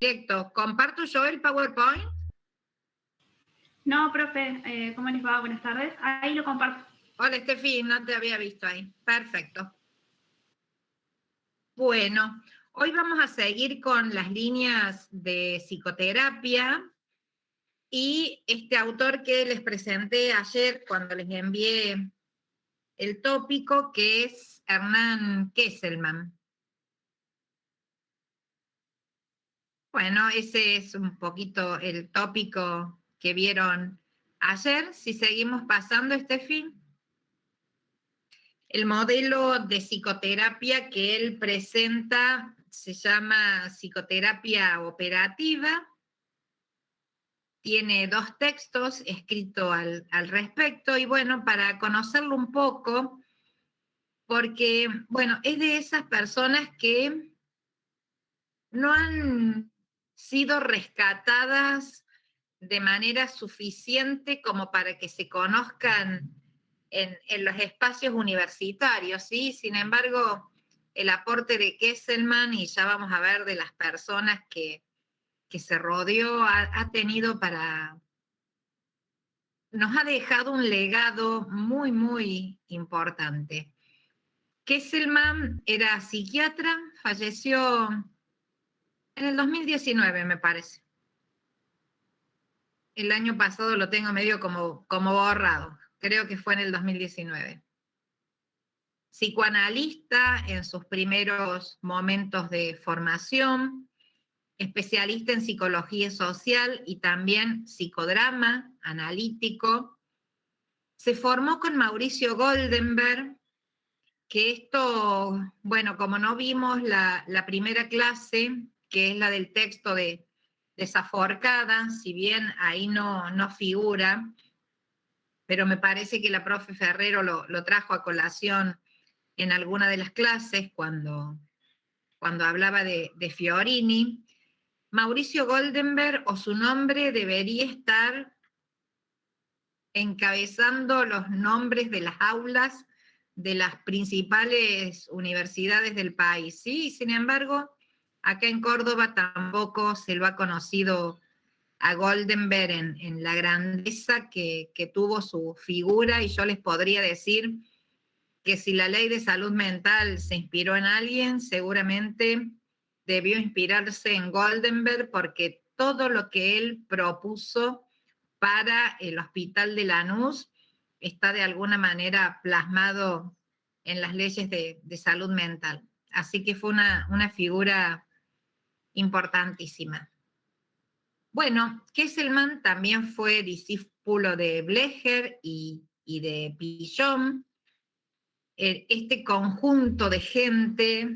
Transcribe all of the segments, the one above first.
Directo. ¿Comparto yo el PowerPoint? No, profe, ¿cómo les va? Buenas tardes. Ahí lo comparto. Hola, Estefi, no te había visto ahí. Perfecto. Bueno, hoy vamos a seguir con las líneas de psicoterapia y este autor que les presenté ayer cuando les envié el tópico, que es Hernán Kesselman. Bueno, ese es un poquito el tópico que vieron ayer. Si seguimos pasando, Estefi. El modelo de psicoterapia que él presenta se llama psicoterapia operativa. Tiene 2 textos escritos al respecto y bueno, para conocerlo un poco, porque bueno, es de esas personas que no han sido rescatadas de manera suficiente como para que se conozcan en los espacios universitarios, ¿sí? Sin embargo, el aporte de Kesselman, y ya vamos a ver de las personas que se rodeó, ha tenido nos ha dejado un legado muy, muy importante. Kesselman era psiquiatra, falleció en el 2019, me parece. El año pasado lo tengo medio como borrado. Creo que fue en el 2019. Psicoanalista en sus primeros momentos de formación, especialista en psicología social y también psicodrama analítico. Se formó con Mauricio Goldenberg, que esto, bueno, como no vimos la primera clase, que es la del texto de Desaforcada, si bien ahí no figura, pero me parece que la profe Ferrero lo trajo a colación en alguna de las clases cuando hablaba de Fiorini. Mauricio Goldenberg, o su nombre, debería estar encabezando los nombres de las aulas de las principales universidades del país, ¿sí? Sin embargo, acá en Córdoba tampoco se lo ha conocido a Goldenberg en la grandeza que tuvo su figura, y yo les podría decir que si la ley de salud mental se inspiró en alguien, seguramente debió inspirarse en Goldenberg, porque todo lo que él propuso para el Hospital de Lanús está de alguna manera plasmado en las leyes de salud mental. Así que fue una figura importantísima. Bueno, Kesselman también fue discípulo de Blecher y de Pichon. Este conjunto de gente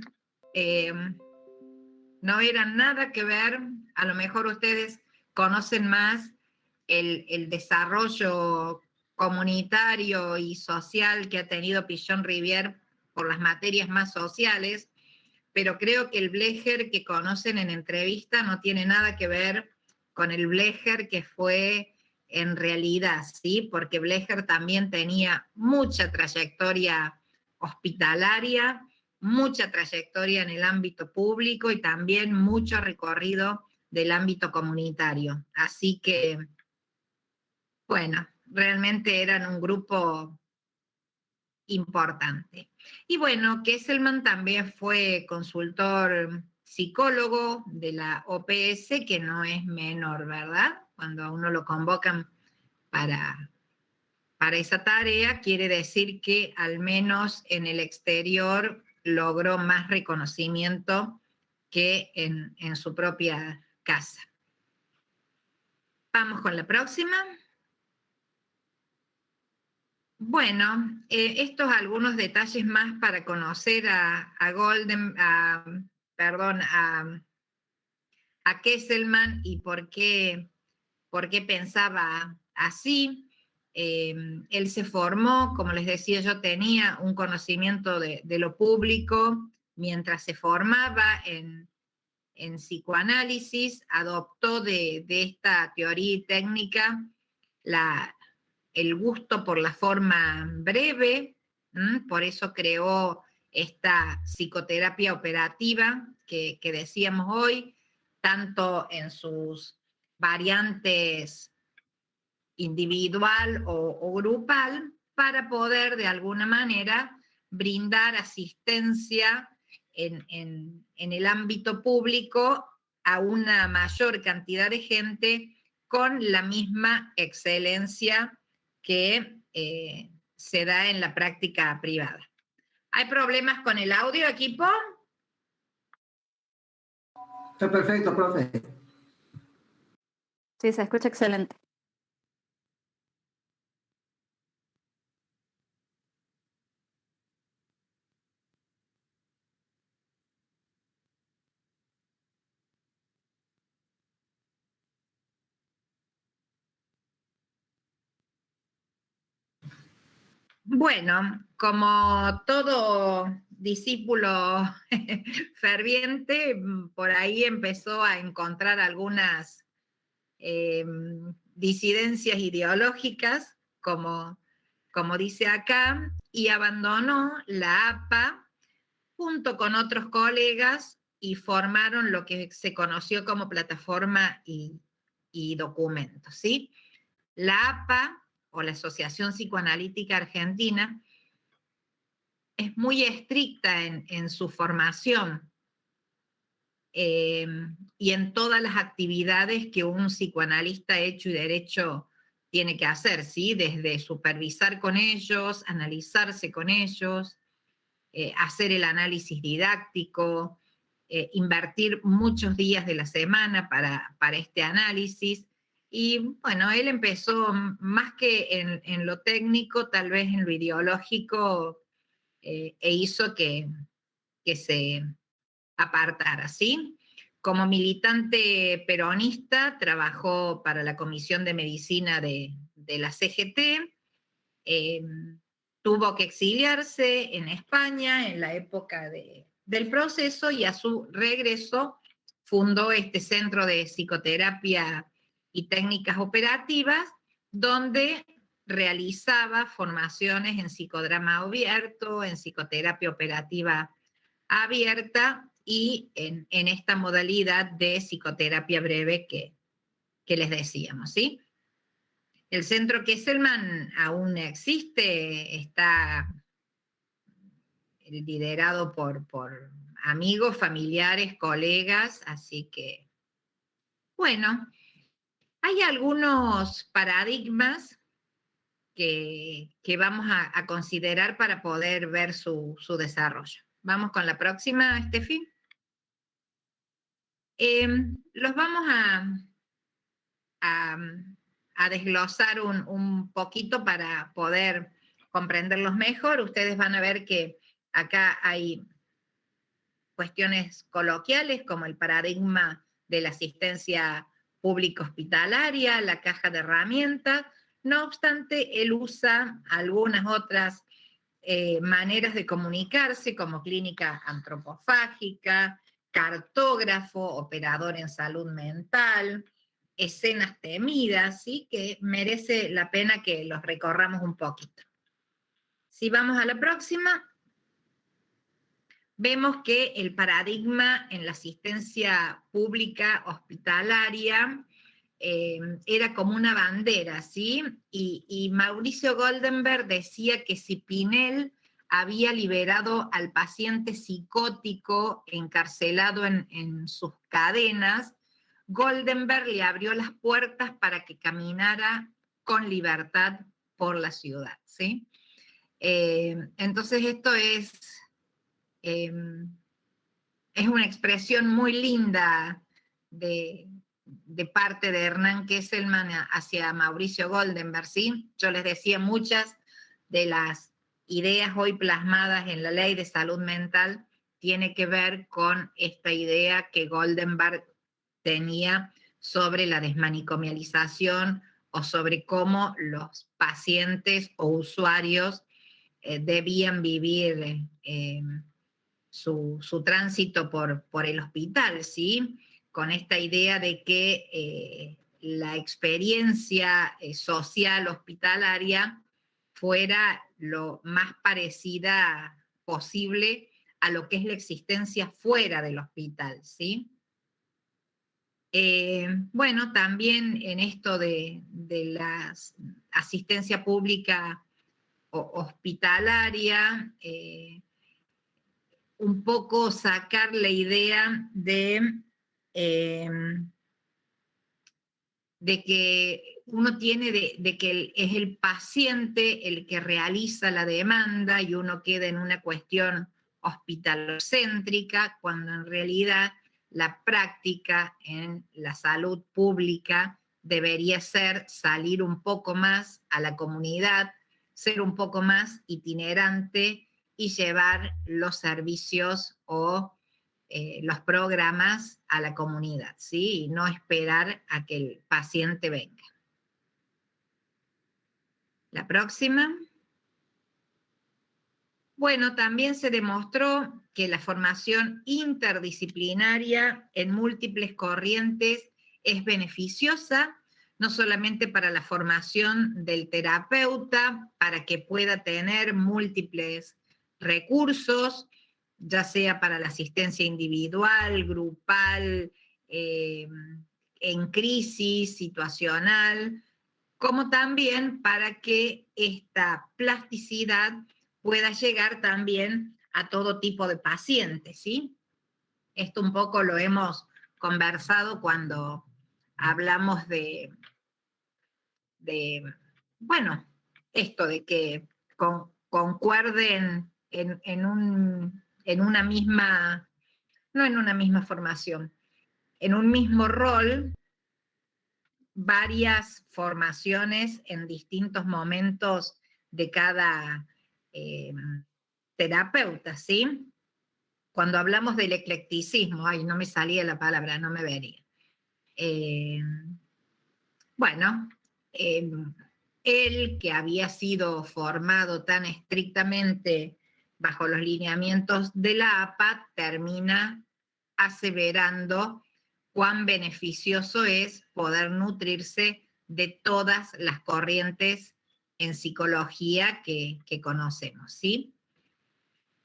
no era nada que ver, a lo mejor ustedes conocen más el desarrollo comunitario y social que ha tenido Pichon Rivière por las materias más sociales, pero creo que el Blecher que conocen en entrevista no tiene nada que ver con el Blecher que fue en realidad, ¿sí? Porque Blecher también tenía mucha trayectoria hospitalaria, mucha trayectoria en el ámbito público y también mucho recorrido del ámbito comunitario. Así que, bueno, realmente eran un grupo importante. Y bueno, Kesselman también fue consultor psicólogo de la OPS, que no es menor, ¿verdad? Cuando a uno lo convocan para esa tarea, quiere decir que al menos en el exterior logró más reconocimiento que en su propia casa. Vamos con la próxima. Bueno, estos algunos detalles más para conocer a Kesselman y por qué pensaba así. Él se formó, como les decía, yo tenía un conocimiento de lo público mientras se formaba en psicoanálisis, adoptó de esta teoría y técnica el gusto por la forma breve, por eso creó esta psicoterapia operativa que decíamos hoy. tanto en sus variantes individual o grupal, para poder de alguna manera brindar asistencia en el ámbito público a una mayor cantidad de gente con la misma excelencia que se da en la práctica privada. ¿Hay problemas con el audio, equipo? Está perfecto, profe. Sí, se escucha excelente. Bueno, como todo discípulo ferviente, por ahí empezó a encontrar algunas disidencias ideológicas, como dice acá, y abandonó la APA junto con otros colegas y formaron lo que se conoció como Plataforma y Documentos, ¿sí? La APA, o la Asociación Psicoanalítica Argentina, es muy estricta en su formación y en todas las actividades que un psicoanalista hecho y derecho tiene que hacer, ¿sí? Desde supervisar con ellos, analizarse con ellos, hacer el análisis didáctico, invertir muchos días de la semana para este análisis. Y bueno, él empezó más que en lo técnico, tal vez en lo ideológico, e hizo que se apartara, ¿sí? Como militante peronista, trabajó para la Comisión de Medicina de la CGT, tuvo que exiliarse en España en la época del proceso, y a su regreso fundó este Centro de Psicoterapia y Técnicas Operativas, donde realizaba formaciones en psicodrama abierto, en psicoterapia operativa abierta y en esta modalidad de psicoterapia breve que les decíamos, ¿sí? El centro Kesselman aún existe, está liderado por amigos, familiares, colegas, así que, bueno, hay algunos paradigmas que vamos a considerar para poder ver su desarrollo. Vamos con la próxima, Estefi. Los vamos a desglosar un poquito para poder comprenderlos mejor. Ustedes van a ver que acá hay cuestiones coloquiales como el paradigma de la asistencia pública hospitalaria, la caja de herramientas. No obstante, él usa algunas otras maneras de comunicarse, como clínica antropofágica, cartógrafo, operador en salud mental, escenas temidas, ¿sí? Que merece la pena que los recorramos un poquito. Si vamos a la próxima, vemos que el paradigma en la asistencia pública hospitalaria era como una bandera, ¿sí? Y Mauricio Goldenberg decía que si Pinel había liberado al paciente psicótico encarcelado en sus cadenas, Goldenberg le abrió las puertas para que caminara con libertad por la ciudad, ¿sí? Entonces esto es una expresión muy linda de parte de Hernán Kesselman hacia Mauricio Goldenberg, ¿sí? Yo les decía, muchas de las ideas hoy plasmadas en la Ley de Salud Mental tiene que ver con esta idea que Goldenberg tenía sobre la desmanicomialización o sobre cómo los pacientes o usuarios debían vivir su tránsito por el hospital, ¿sí? Con esta idea de que la experiencia social hospitalaria fuera lo más parecida posible a lo que es la existencia fuera del hospital, ¿sí? Bueno, también en esto de la asistencia pública hospitalaria, un poco sacar la idea de que uno tiene de que es el paciente el que realiza la demanda y uno queda en una cuestión hospitalocéntrica, cuando en realidad la práctica en la salud pública debería ser salir un poco más a la comunidad, ser un poco más itinerante y llevar los servicios o los programas a la comunidad, ¿sí? Y no esperar a que el paciente venga. La próxima. Bueno, también se demostró que la formación interdisciplinaria en múltiples corrientes es beneficiosa, no solamente para la formación del terapeuta, para que pueda tener múltiples recursos, ya sea para la asistencia individual, grupal, en crisis situacional, como también para que esta plasticidad pueda llegar también a todo tipo de pacientes, ¿sí? Esto un poco lo hemos conversado cuando hablamos bueno, esto de que concuerden en una misma, no en una misma formación, en un mismo rol, varias formaciones en distintos momentos de cada terapeuta, ¿sí? Cuando hablamos del eclecticismo, ay, no me salía la palabra, no me venía. Bueno, él que había sido formado tan estrictamente bajo los lineamientos de la APA, termina aseverando cuán beneficioso es poder nutrirse de todas las corrientes en psicología que conocemos, ¿sí?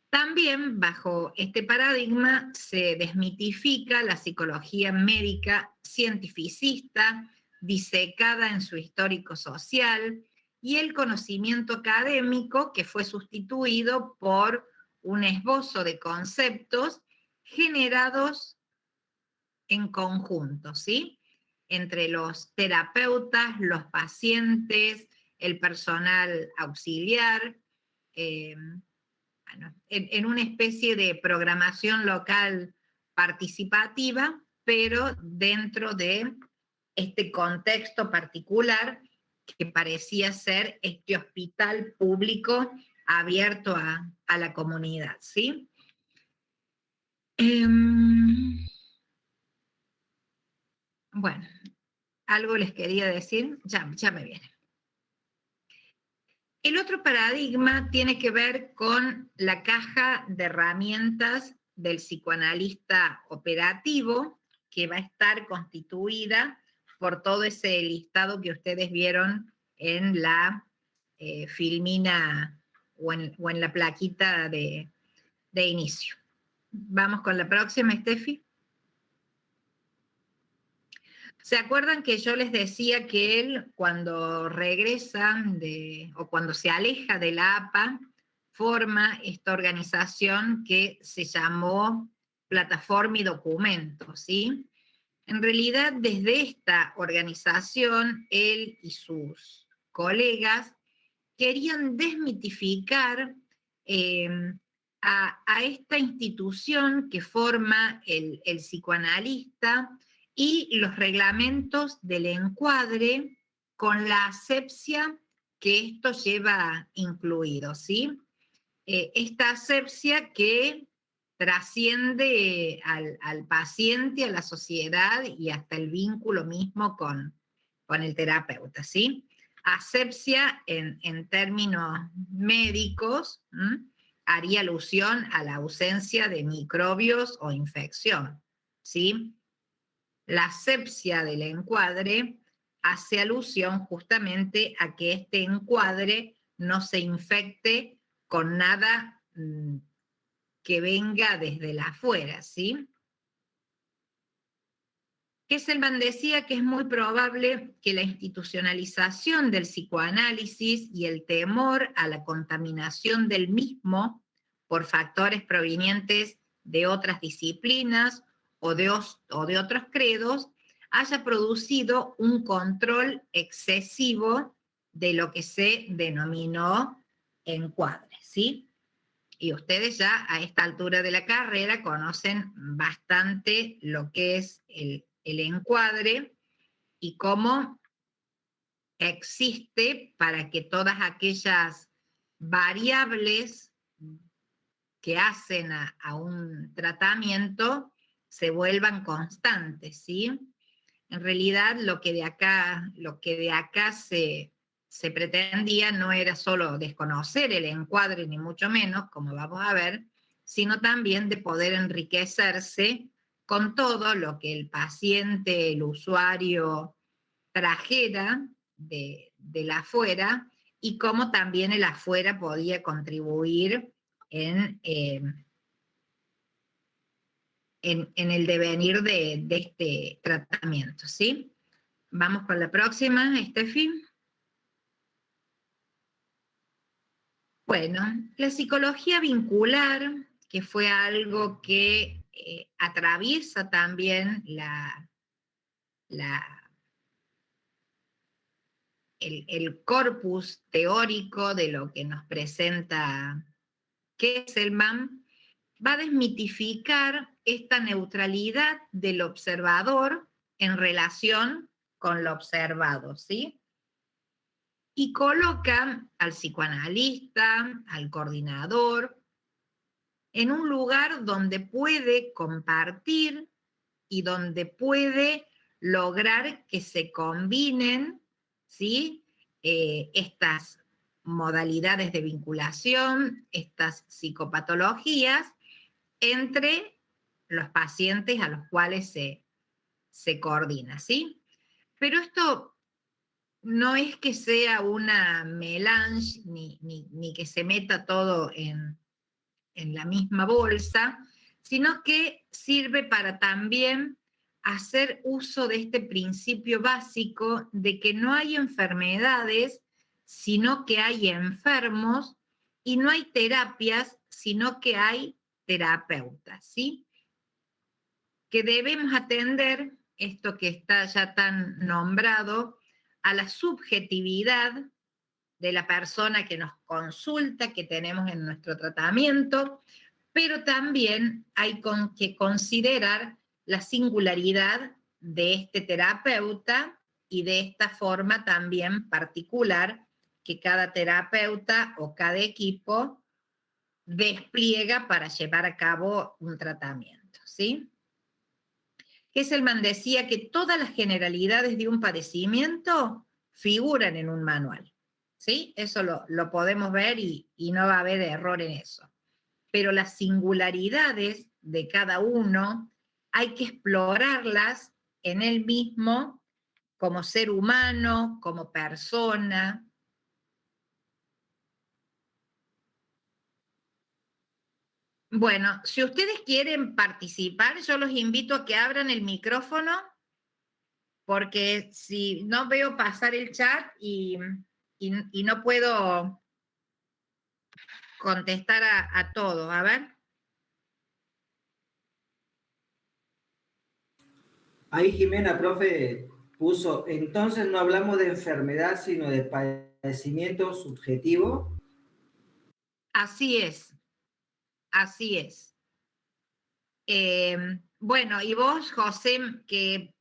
También bajo este paradigma se desmitifica la psicología médica cientificista, disecada en su histórico social, y el conocimiento académico que fue sustituido por un esbozo de conceptos generados en conjunto, ¿sí? Entre los terapeutas, los pacientes, el personal auxiliar, bueno, en una especie de programación local participativa, pero dentro de este contexto particular que parecía ser este hospital público abierto a la comunidad, ¿sí? Bueno, algo les quería decir, ya me viene. El otro paradigma tiene que ver con la caja de herramientas del psicoanalista operativo, que va a estar constituida por todo ese listado que ustedes vieron en la filmina o en la plaquita de inicio. Vamos con la próxima, Steffi. ¿Se acuerdan que yo les decía que él, cuando regresa o cuando se aleja de la APA, forma esta organización que se llamó Plataforma y Documento, ¿sí? En realidad, desde esta organización, él y sus colegas querían desmitificar a esta institución que forma el psicoanalista y los reglamentos del encuadre con la asepsia que esto lleva incluido, ¿sí? Esta asepsia que trasciende al paciente, a la sociedad y hasta el vínculo mismo con el terapeuta, ¿sí? Asepsia en términos médicos haría alusión a la ausencia de microbios o infección, ¿sí? La asepsia del encuadre hace alusión justamente a que este encuadre no se infecte con nada que venga desde la afuera, ¿sí? Kesselman decía que es muy probable que la institucionalización del psicoanálisis y el temor a la contaminación del mismo por factores provenientes de otras disciplinas o de otros credos haya producido un control excesivo de lo que se denominó encuadre, ¿sí? Y ustedes ya a esta altura de la carrera conocen bastante lo que es el encuadre y cómo existe para que todas aquellas variables que hacen a un tratamiento se vuelvan constantes, ¿sí? En realidad lo que de acá se pretendía no era solo desconocer el encuadre, ni mucho menos, como vamos a ver, sino también de poder enriquecerse con todo lo que el paciente, el usuario, trajera del afuera y cómo también el afuera podía contribuir en el devenir de este tratamiento, ¿sí? Vamos con la próxima, Steffi. Bueno, la psicología vincular, que fue algo que atraviesa también el corpus teórico de lo que nos presenta Kesselman, va a desmitificar esta neutralidad del observador en relación con lo observado, ¿sí? Y coloca al psicoanalista, al coordinador, en un lugar donde puede compartir y donde puede lograr que se combinen, ¿sí? Estas modalidades de vinculación, estas psicopatologías, entre los pacientes a los cuales se coordina, ¿sí? Pero esto no es que sea una melange, ni que se meta todo en la misma bolsa, sino que sirve para también hacer uso de este principio básico de que no hay enfermedades, sino que hay enfermos, y no hay terapias, sino que hay terapeutas, ¿sí? Que debemos atender, esto que está ya tan nombrado, a la subjetividad de la persona que nos consulta, que tenemos en nuestro tratamiento, pero también hay que considerar la singularidad de este terapeuta y de esta forma también particular que cada terapeuta o cada equipo despliega para llevar a cabo un tratamiento, ¿sí? Kesselman decía que todas las generalidades de un padecimiento figuran en un manual, ¿sí? Eso lo podemos ver y no va a haber error en eso. Pero las singularidades de cada uno hay que explorarlas en él mismo como ser humano, como persona. Bueno, si ustedes quieren participar, yo los invito a que abran el micrófono, porque si no veo pasar el chat y no puedo contestar a todo. A ver. Ahí Jimena, profe, puso, entonces no hablamos de enfermedad, sino de padecimiento subjetivo. Así es, así es. Bueno, y vos, José, que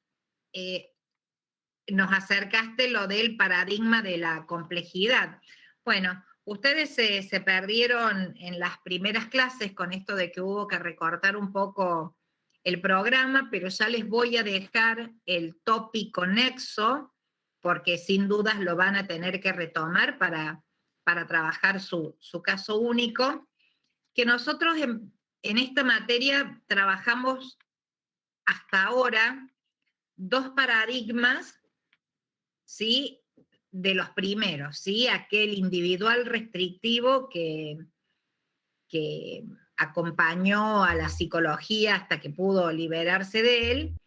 nos acercaste lo del paradigma de la complejidad. Bueno, ustedes se perdieron en las primeras clases con esto de que hubo que recortar un poco el programa, pero ya les voy a dejar el tópico nexo, porque sin dudas lo van a tener que retomar para trabajar su caso único, que nosotros en esta materia trabajamos hasta ahora 2 paradigmas, ¿sí? De los primeros, ¿sí? Aquel individual restrictivo que acompañó a la psicología hasta que pudo liberarse de él,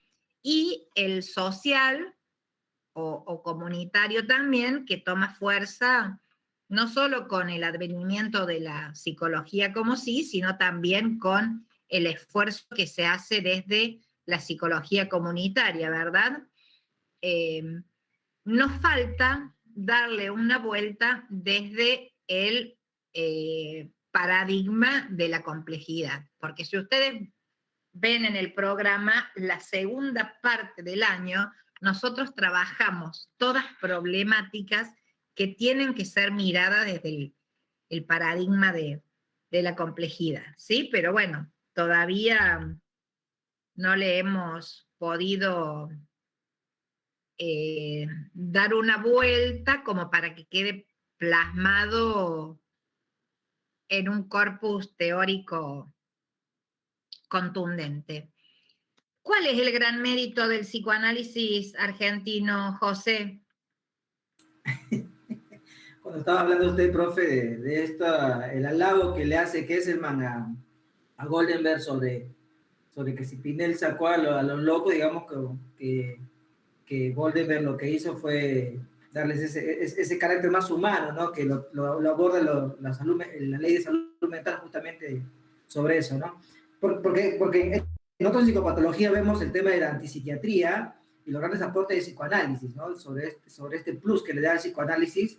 y el social o comunitario también, que toma fuerza no solo con el advenimiento de la psicología como sí, sino también con el esfuerzo que se hace desde la psicología comunitaria, ¿verdad? Nos falta darle una vuelta desde el paradigma de la complejidad, porque si ustedes ven en el programa, la segunda parte del año, nosotros trabajamos todas problemáticas que tienen que ser miradas desde el paradigma de la complejidad, ¿sí? Pero bueno, todavía no le hemos podido dar una vuelta como para que quede plasmado en un corpus teórico contundente. ¿Cuál es el gran mérito del psicoanálisis argentino, José? Cuando estaba hablando usted, profe, de el halago que le hace Kesselman a Goldenberg sobre que si Pinel sacó a los locos, digamos que Goldenberg lo que hizo fue darles ese carácter más humano, ¿no? Que lo aborda la ley de salud mental justamente sobre eso, ¿no? Porque en otras psicopatologías vemos el tema de la antipsiquiatría y los grandes aportes de psicoanálisis, ¿no? Sobre este plus que le da el psicoanálisis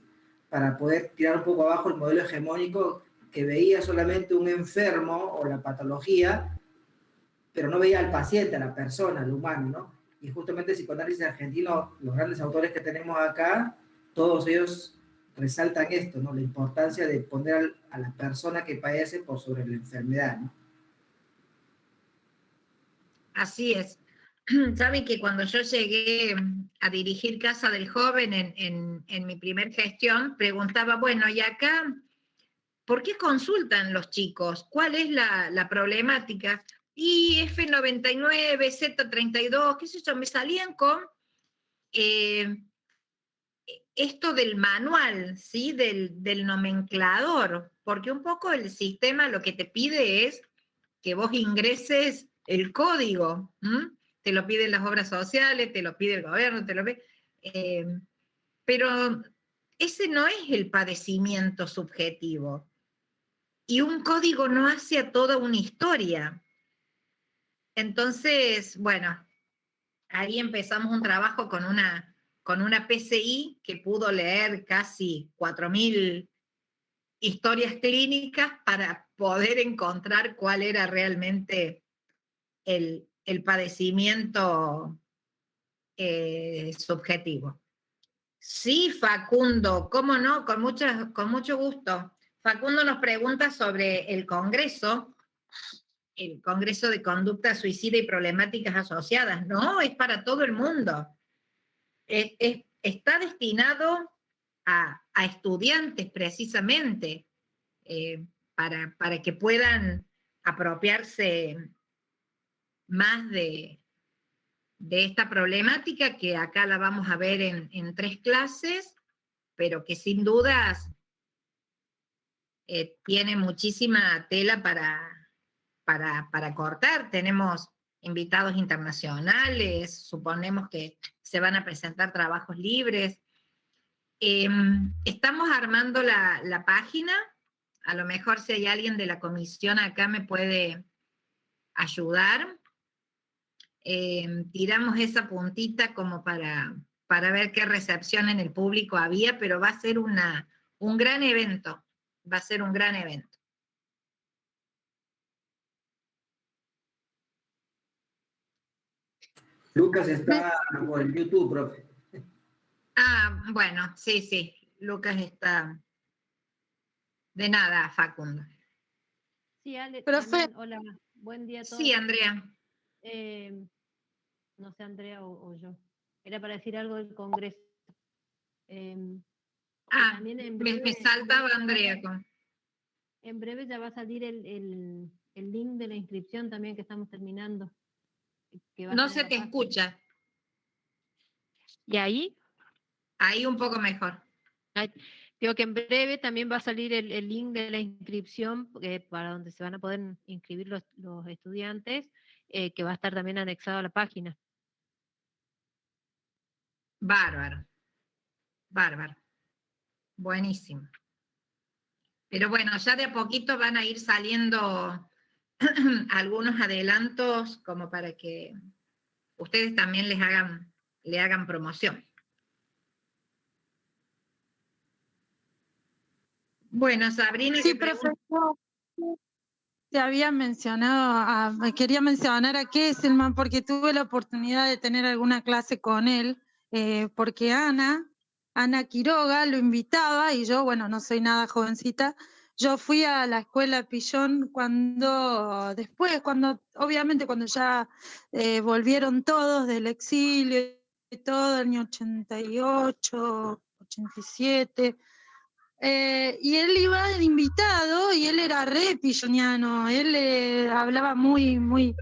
para poder tirar un poco abajo el modelo hegemónico que veía solamente un enfermo o la patología, pero no veía al paciente, a la persona, al humano, ¿no? Y justamente el psicoanálisis argentino, los grandes autores que tenemos acá, todos ellos resaltan esto, ¿no? La importancia de poner a la persona que padece por sobre la enfermedad, ¿no? Así es. Saben que cuando yo llegué a dirigir Casa del Joven en mi primer gestión, preguntaba, bueno, ¿y acá por qué consultan los chicos? ¿Cuál es la problemática? Y F99, Z32, qué sé yo, me salían con esto del manual, ¿sí? Del nomenclador, porque un poco el sistema lo que te pide es que vos ingreses el código, ¿m? Te lo piden las obras sociales, te lo pide el gobierno, te lo pide, pero ese no es el padecimiento subjetivo. Y un código no hace a toda una historia. Entonces, bueno, ahí empezamos un trabajo con una PCI que pudo leer casi 4.000 historias clínicas para poder encontrar cuál era realmente el padecimiento subjetivo. Sí, Facundo, cómo no, con mucho gusto. Facundo nos pregunta sobre el Congreso de Conducta Suicida y Problemáticas Asociadas. No, es para todo el mundo. Está destinado a estudiantes precisamente, para que puedan apropiarse más de esta problemática, que acá la vamos a ver en 3 clases, pero que sin dudas tiene muchísima tela para cortar. Tenemos invitados internacionales, suponemos que se van a presentar trabajos libres. Estamos armando la página, a lo mejor si hay alguien de la comisión acá me puede ayudar. Tiramos esa puntita como para ver qué recepción en el público había, pero va a ser un gran evento, va a ser un gran evento. Lucas está por el YouTube, profe. Ah, bueno, sí, Lucas está. De nada, Facundo. Sí, Ale, Profe. también, hola, buen día a todos. Sí, Andrea. No sé, Andrea o yo. Era para decir algo del Congreso. También en breve, me saltaba Andrea. En breve ya va a salir el link de la inscripción también que estamos terminando. No se te escucha. ¿Y ahí? Ahí un poco mejor. Digo que en breve también va a salir el link de la inscripción para donde se van a poder inscribir los estudiantes, que va a estar también anexado a la página. Bárbaro, bárbaro. Buenísimo. Pero bueno, ya de a poquito van a ir saliendo algunos adelantos como para que ustedes también le hagan promoción. Bueno, Sabrina, Sí, profesor, te había mencionado, quería mencionar a Kesselman porque tuve la oportunidad de tener alguna clase con él, porque Ana Quiroga lo invitaba y yo, bueno, no soy nada jovencita, yo fui a la escuela Pillón obviamente cuando ya volvieron todos del exilio y todo, el año 88, 87. Y él iba de invitado y él era re pilloniano, él hablaba muy,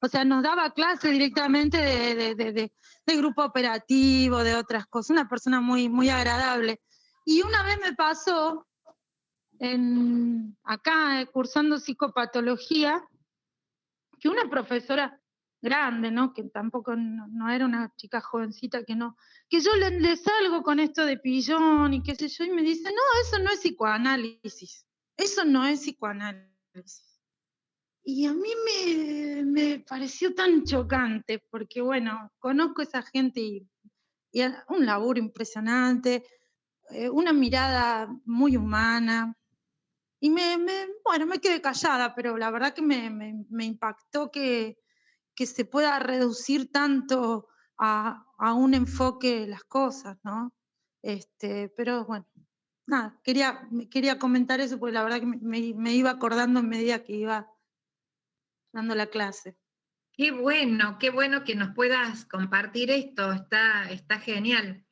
o sea, nos daba clase directamente de grupo operativo, de otras cosas, una persona muy agradable. Y una vez me pasó acá cursando psicopatología, que una profesora grande, ¿no? Que tampoco no era una chica jovencita, que yo le salgo con esto de Pillón y qué sé yo, y me dice, no, eso no es psicoanálisis, eso no es psicoanálisis. Y a mí me pareció tan chocante, porque bueno, conozco a esa gente y un laburo impresionante, una mirada muy humana, y bueno, me quedé callada, pero la verdad que me impactó que se pueda reducir tanto a un enfoque las cosas, ¿no? Pero bueno, nada, quería comentar eso porque la verdad que me iba acordando en medida que iba dando la clase. qué bueno que nos puedas compartir esto, está genial.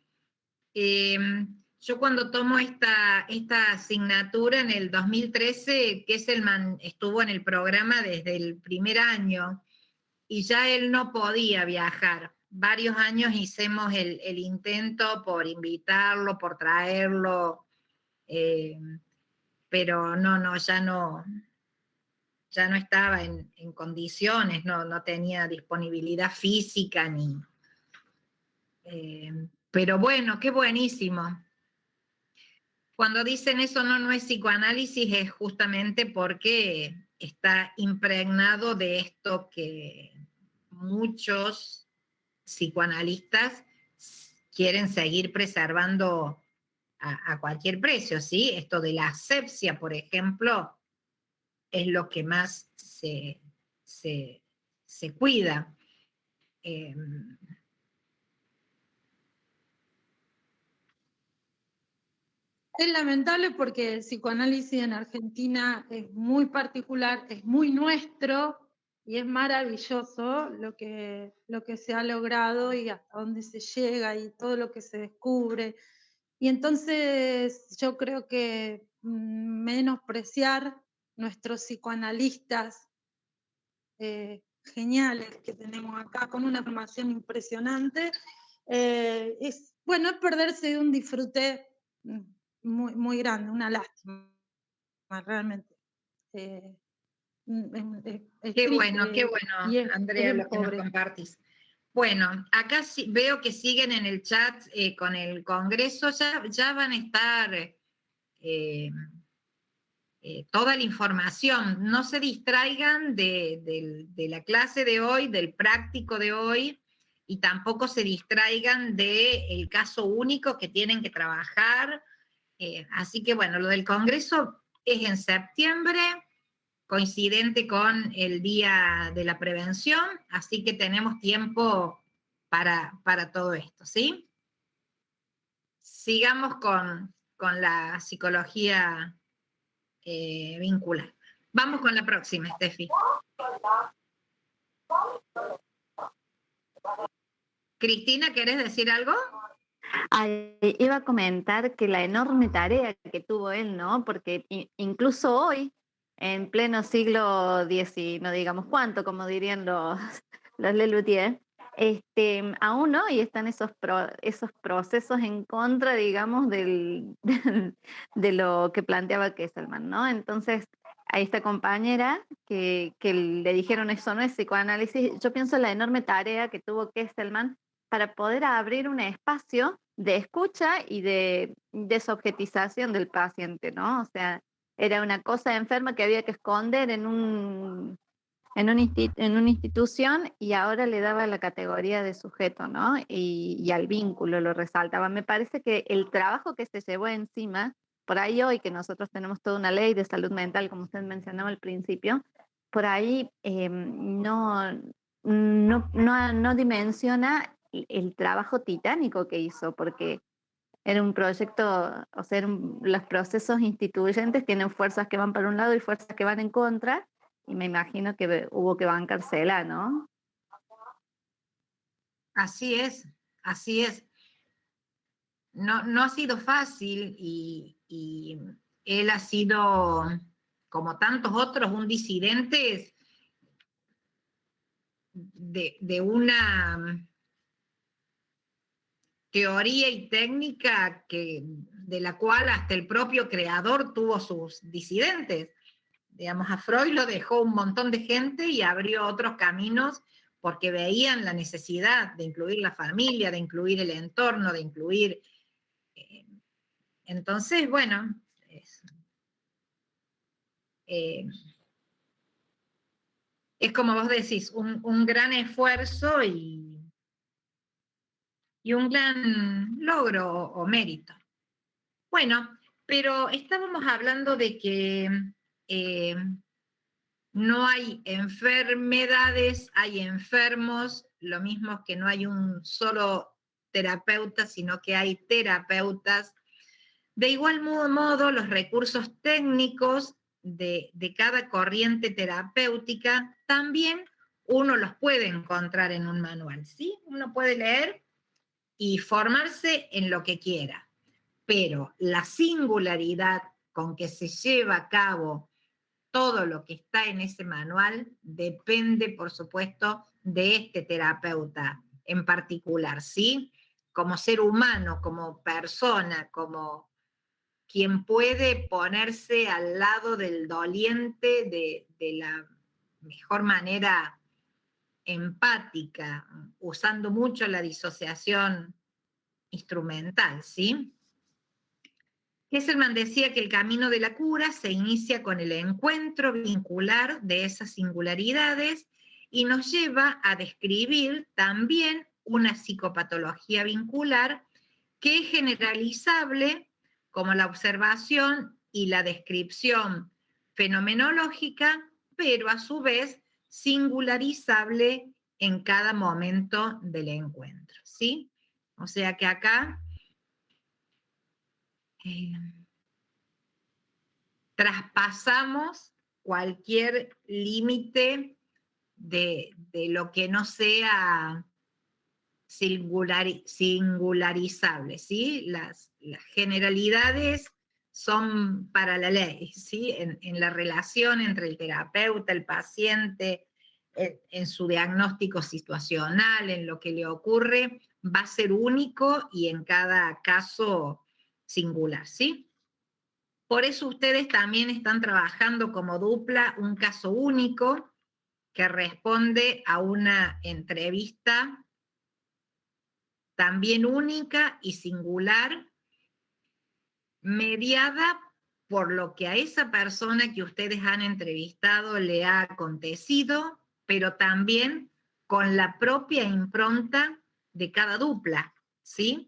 Yo cuando tomo esta asignatura en el 2013, Kesselman estuvo en el programa desde el primer año y ya él no podía viajar. Varios años hicimos el intento por invitarlo, por traerlo, pero ya no estaba en condiciones, no tenía disponibilidad física ni... pero bueno, qué buenísimo. Cuando dicen eso no es psicoanálisis, es justamente porque está impregnado de esto que muchos psicoanalistas quieren seguir preservando a cualquier precio, ¿sí? Esto de la asepsia, por ejemplo, es lo que más se cuida. Es lamentable porque el psicoanálisis en Argentina es muy particular, es muy nuestro y es maravilloso lo que se ha logrado y hasta dónde se llega y todo lo que se descubre. Y entonces yo creo que menospreciar nuestros psicoanalistas geniales que tenemos acá con una formación impresionante, es perderse de un disfrute muy grande, una lástima, realmente. Es Qué triste, bueno, y Andrea, es lo que nos pobre. compartís. Bueno, acá veo que siguen en el chat con el Congreso, ya van a estar toda la información. No se distraigan de la clase de hoy, del práctico de hoy, y tampoco se distraigan del caso único que tienen que trabajar. Así que bueno, lo del Congreso es en septiembre, coincidente con el Día de la Prevención, así que tenemos tiempo para todo esto, ¿sí? Sigamos con la psicología vincular. Vamos con la próxima, Steffi. Cristina, ¿querés decir algo? Iba a comentar que la enorme tarea que tuvo él, ¿no? Porque incluso hoy, en pleno siglo X, no digamos cuánto, como dirían los Lelutier, aún hoy están esos procesos en contra, digamos, de lo que planteaba Kesselman, ¿no? Entonces, a esta compañera que le dijeron eso no es psicoanálisis, yo pienso en la enorme tarea que tuvo Kesselman para poder abrir un espacio de escucha y de desobjetización del paciente, ¿no? O sea, era una cosa enferma que había que esconder en una institución y ahora le daba la categoría de sujeto, ¿no? Y al vínculo lo resaltaba. Me parece que el trabajo que se llevó encima, por ahí hoy que nosotros tenemos toda una ley de salud mental, como usted mencionaba al principio, por ahí no dimensiona el trabajo titánico que hizo, porque era un proyecto, o sea, los procesos instituyentes tienen fuerzas que van para un lado y fuerzas que van en contra, y me imagino que hubo que bancársela, ¿no? Así es, así es. No ha sido fácil y él ha sido, como tantos otros, un disidente de una teoría y técnica de la cual hasta el propio creador tuvo sus disidentes. Digamos, a Freud lo dejó un montón de gente y abrió otros caminos porque veían la necesidad de incluir la familia, de incluir el entorno, de incluir... entonces, bueno, es como vos decís, un gran esfuerzo y un gran logro o mérito. Bueno, pero estábamos hablando de que no hay enfermedades, hay enfermos, lo mismo que no hay un solo terapeuta, sino que hay terapeutas. De igual modo, los recursos técnicos de cada corriente terapéutica también uno los puede encontrar en un manual, ¿sí? Uno puede leer y formarse en lo que quiera, pero la singularidad con que se lleva a cabo todo lo que está en ese manual depende, por supuesto, de este terapeuta en particular, ¿sí? Como ser humano, como persona, como quien puede ponerse al lado del doliente de la mejor manera empática, usando mucho la disociación instrumental, ¿sí? Hesselman decía que el camino de la cura se inicia con el encuentro vincular de esas singularidades y nos lleva a describir también una psicopatología vincular que es generalizable como la observación y la descripción fenomenológica, pero a su vez singularizable en cada momento del encuentro, ¿sí? O sea que acá traspasamos cualquier límite de lo que no sea singularizable, ¿sí? Las generalidades son para la ley, ¿sí? En la relación entre el terapeuta, el paciente, en su diagnóstico situacional, en lo que le ocurre, va a ser único y en cada caso singular, ¿sí? Por eso ustedes también están trabajando como dupla un caso único que responde a una entrevista también única y singular, mediada por lo que a esa persona que ustedes han entrevistado le ha acontecido, pero también con la propia impronta de cada dupla, ¿sí?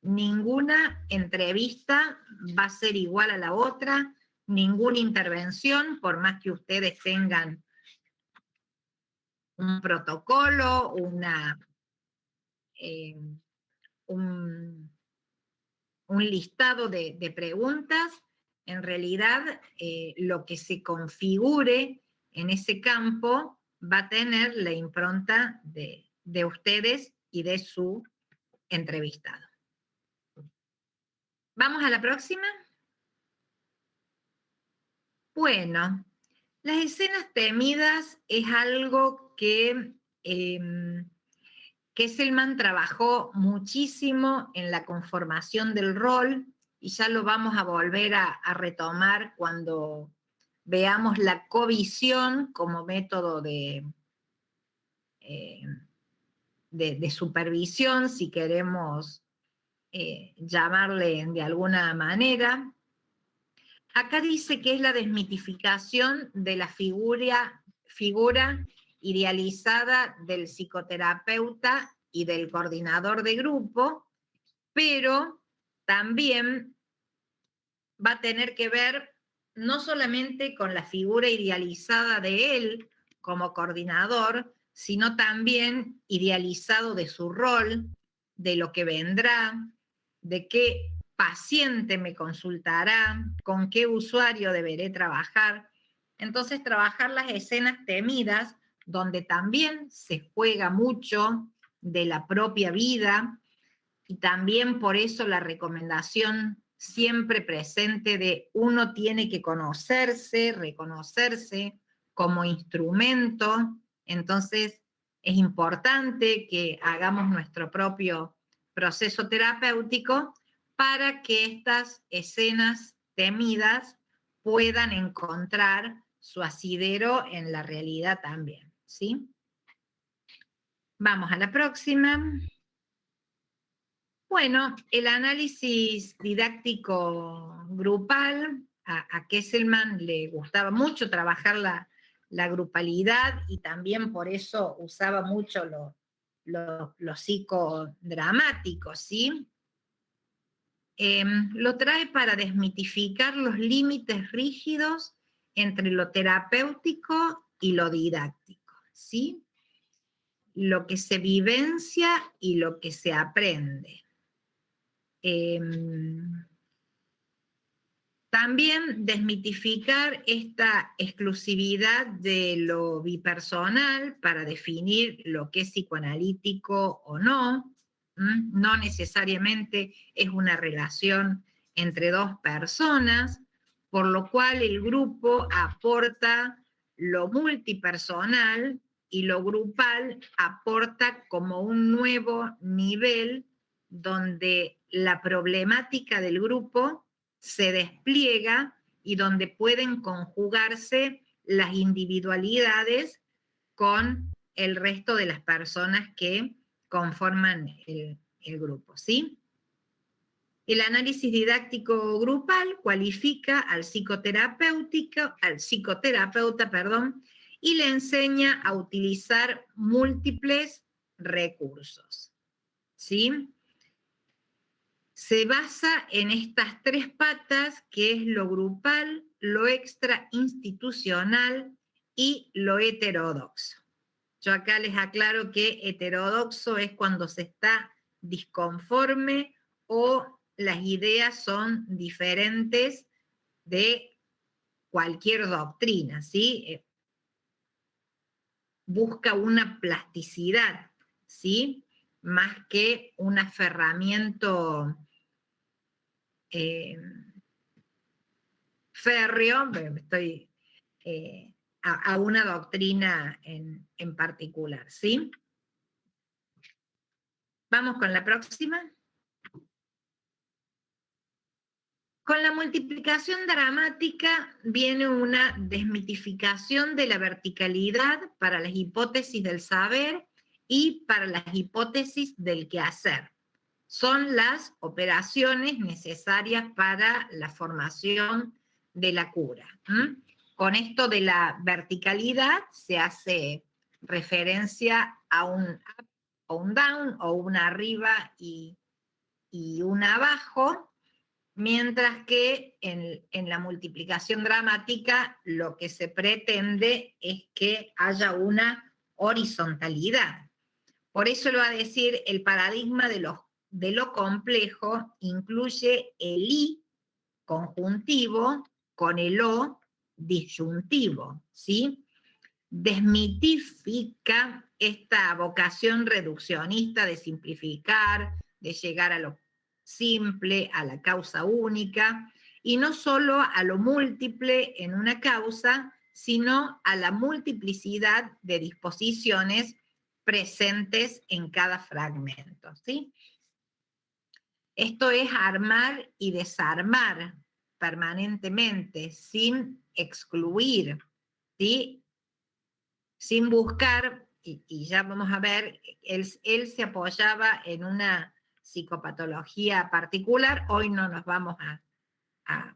Ninguna entrevista va a ser igual a la otra, ninguna intervención, por más que ustedes tengan un protocolo, un listado de preguntas, en realidad lo que se configure en ese campo va a tener la impronta de ustedes y de su entrevistado. ¿Vamos a la próxima? Bueno, las escenas temidas es algo que Hesselman trabajó muchísimo en la conformación del rol y ya lo vamos a volver a retomar cuando veamos la covisión como método de supervisión, si queremos llamarle de alguna manera. Acá dice que es la desmitificación de la figura idealizada del psicoterapeuta y del coordinador de grupo, pero también va a tener que ver no solamente con la figura idealizada de él como coordinador, sino también idealizado de su rol, de lo que vendrá, de qué paciente me consultará, con qué usuario deberé trabajar. Entonces, trabajar las escenas temidas, donde también se juega mucho de la propia vida, y también por eso la recomendación siempre presente de uno tiene que conocerse, reconocerse como instrumento. Entonces, es importante que hagamos nuestro propio proceso terapéutico para que estas escenas temidas puedan encontrar su asidero en la realidad también, ¿sí? Vamos a la próxima. Bueno, el análisis didáctico grupal, a Kesselman le gustaba mucho trabajar la grupalidad y también por eso usaba mucho lo psicodramático, ¿sí? Lo trae para desmitificar los límites rígidos entre lo terapéutico y lo didáctico, ¿sí? Lo que se vivencia y lo que se aprende. También desmitificar esta exclusividad de lo bipersonal para definir lo que es psicoanalítico o no. No necesariamente es una relación entre dos personas, por lo cual el grupo aporta lo multipersonal y lo grupal aporta como un nuevo nivel donde la problemática del grupo se despliega y donde pueden conjugarse las individualidades con el resto de las personas que conforman el grupo, ¿sí? El análisis didáctico grupal cualifica al psicoterapeuta, y le enseña a utilizar múltiples recursos, ¿sí? Se basa en estas tres patas, que es lo grupal, lo extrainstitucional y lo heterodoxo. Yo acá les aclaro que heterodoxo es cuando se está disconforme o las ideas son diferentes de cualquier doctrina, ¿sí? Busca una plasticidad, ¿sí? Más que un aferramiento férreo, estoy a una doctrina en particular, ¿sí? Vamos con la próxima. Con la multiplicación dramática viene una desmitificación de la verticalidad para las hipótesis del saber y para las hipótesis del quehacer. Son las operaciones necesarias para la formación de la cura. Con esto de la verticalidad se hace referencia a un up o un down, o una arriba y una abajo, mientras que en la multiplicación dramática lo que se pretende es que haya una horizontalidad. Por eso lo va a decir, el paradigma de lo complejo incluye el I conjuntivo con el O disyuntivo, ¿sí? Desmitifica esta vocación reduccionista de simplificar, de llegar a lo simple, a la causa única, y no solo a lo múltiple en una causa, sino a la multiplicidad de disposiciones presentes en cada fragmento, ¿sí? Esto es armar y desarmar permanentemente, sin excluir, ¿sí? Sin buscar y ya vamos a ver, él se apoyaba en una psicopatología particular, hoy no nos vamos a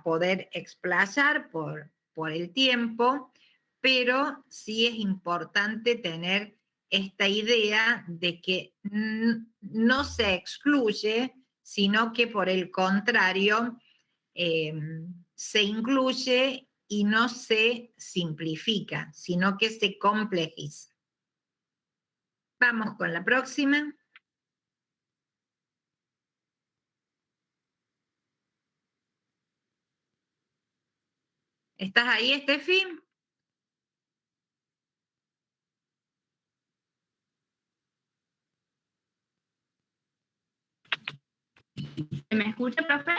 poder explayar por el tiempo, pero sí es importante tener esta idea de que no se excluye, sino que por el contrario se incluye y no se simplifica, sino que se complejiza. Vamos con la próxima. ¿Estás ahí, Estefi? ¿Me escucha, profe?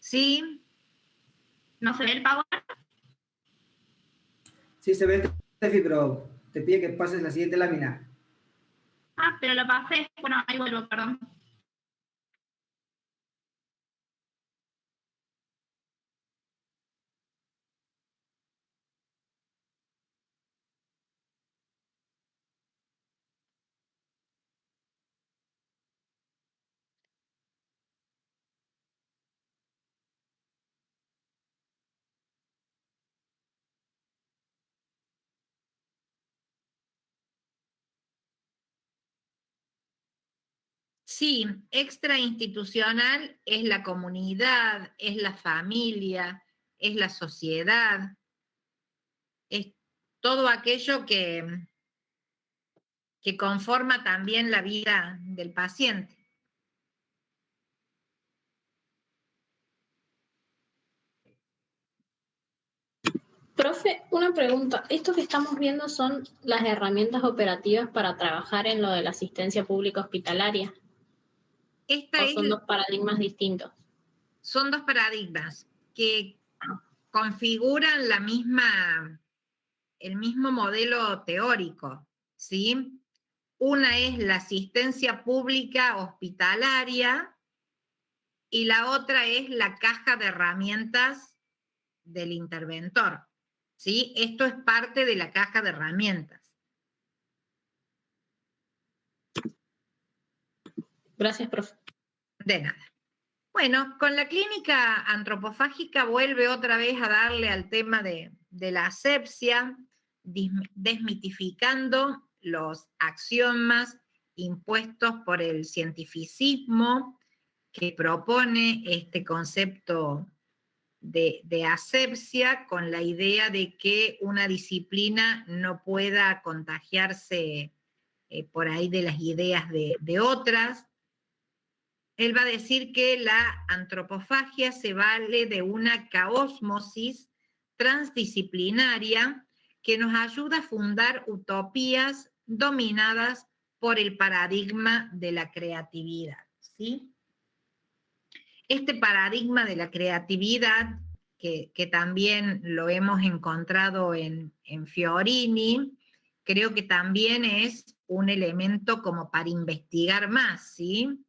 Sí. ¿No se ve el PowerPoint? Sí se ve, Steffi, pero te pide que pases la siguiente lámina. Ah, pero lo pasé. Bueno, ahí vuelvo, perdón. Sí, extrainstitucional es la comunidad, es la familia, es la sociedad, es todo aquello que conforma también la vida del paciente. Profe, una pregunta. ¿Esto que estamos viendo son las herramientas operativas para trabajar en lo de la asistencia pública hospitalaria? ¿O son dos paradigmas distintos? Son dos paradigmas que configuran el mismo modelo teórico, ¿sí? Una es la asistencia pública hospitalaria y la otra es la caja de herramientas del interventor, ¿sí? Esto es parte de la caja de herramientas. Gracias, profe. De nada. Bueno, con la clínica antropofágica vuelve otra vez a darle al tema de la asepsia, desmitificando los axiomas impuestos por el cientificismo que propone este concepto de asepsia con la idea de que una disciplina no pueda contagiarse por ahí de las ideas de otras. Él va a decir que la antropofagia se vale de una caósmosis transdisciplinaria que nos ayuda a fundar utopías dominadas por el paradigma de la creatividad, ¿sí? Este paradigma de la creatividad, que también lo hemos encontrado en Fiorini, creo que también es un elemento como para investigar más, ¿sí?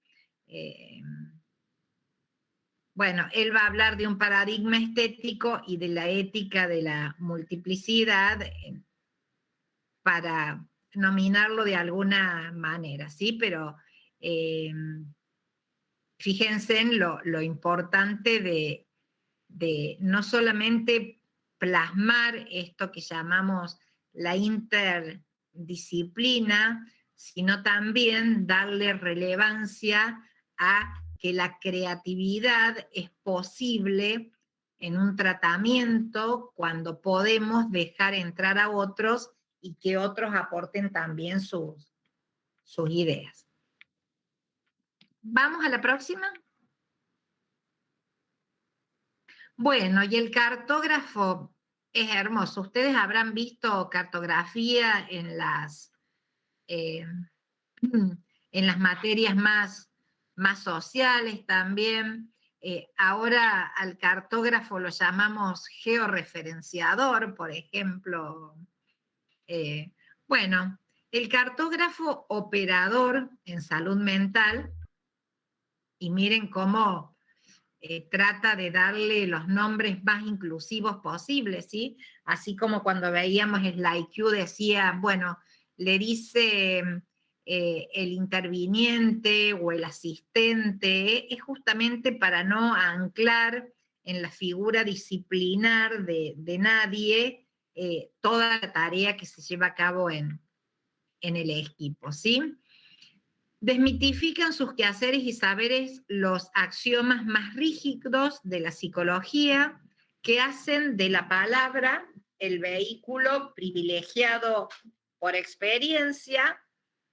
Bueno, él va a hablar de un paradigma estético y de la ética de la multiplicidad para nominarlo de alguna manera, ¿sí? Pero fíjense en lo importante de no solamente plasmar esto que llamamos la interdisciplina, sino también darle relevancia a que la creatividad es posible en un tratamiento cuando podemos dejar entrar a otros y que otros aporten también sus ideas. ¿Vamos a la próxima? Bueno, y el cartógrafo es hermoso. Ustedes habrán visto cartografía en las materias más sociales también. Ahora al cartógrafo lo llamamos georreferenciador, por ejemplo. Bueno, el cartógrafo operador en salud mental, y miren cómo trata de darle los nombres más inclusivos posibles, ¿sí? Así como cuando veíamos el IQ decía, bueno, le dice el interviniente o el asistente, es justamente para no anclar en la figura disciplinar de nadie toda la tarea que se lleva a cabo en el equipo, ¿sí? Desmitifican sus quehaceres y saberes los axiomas más rígidos de la psicología que hacen de la palabra el vehículo privilegiado por experiencia,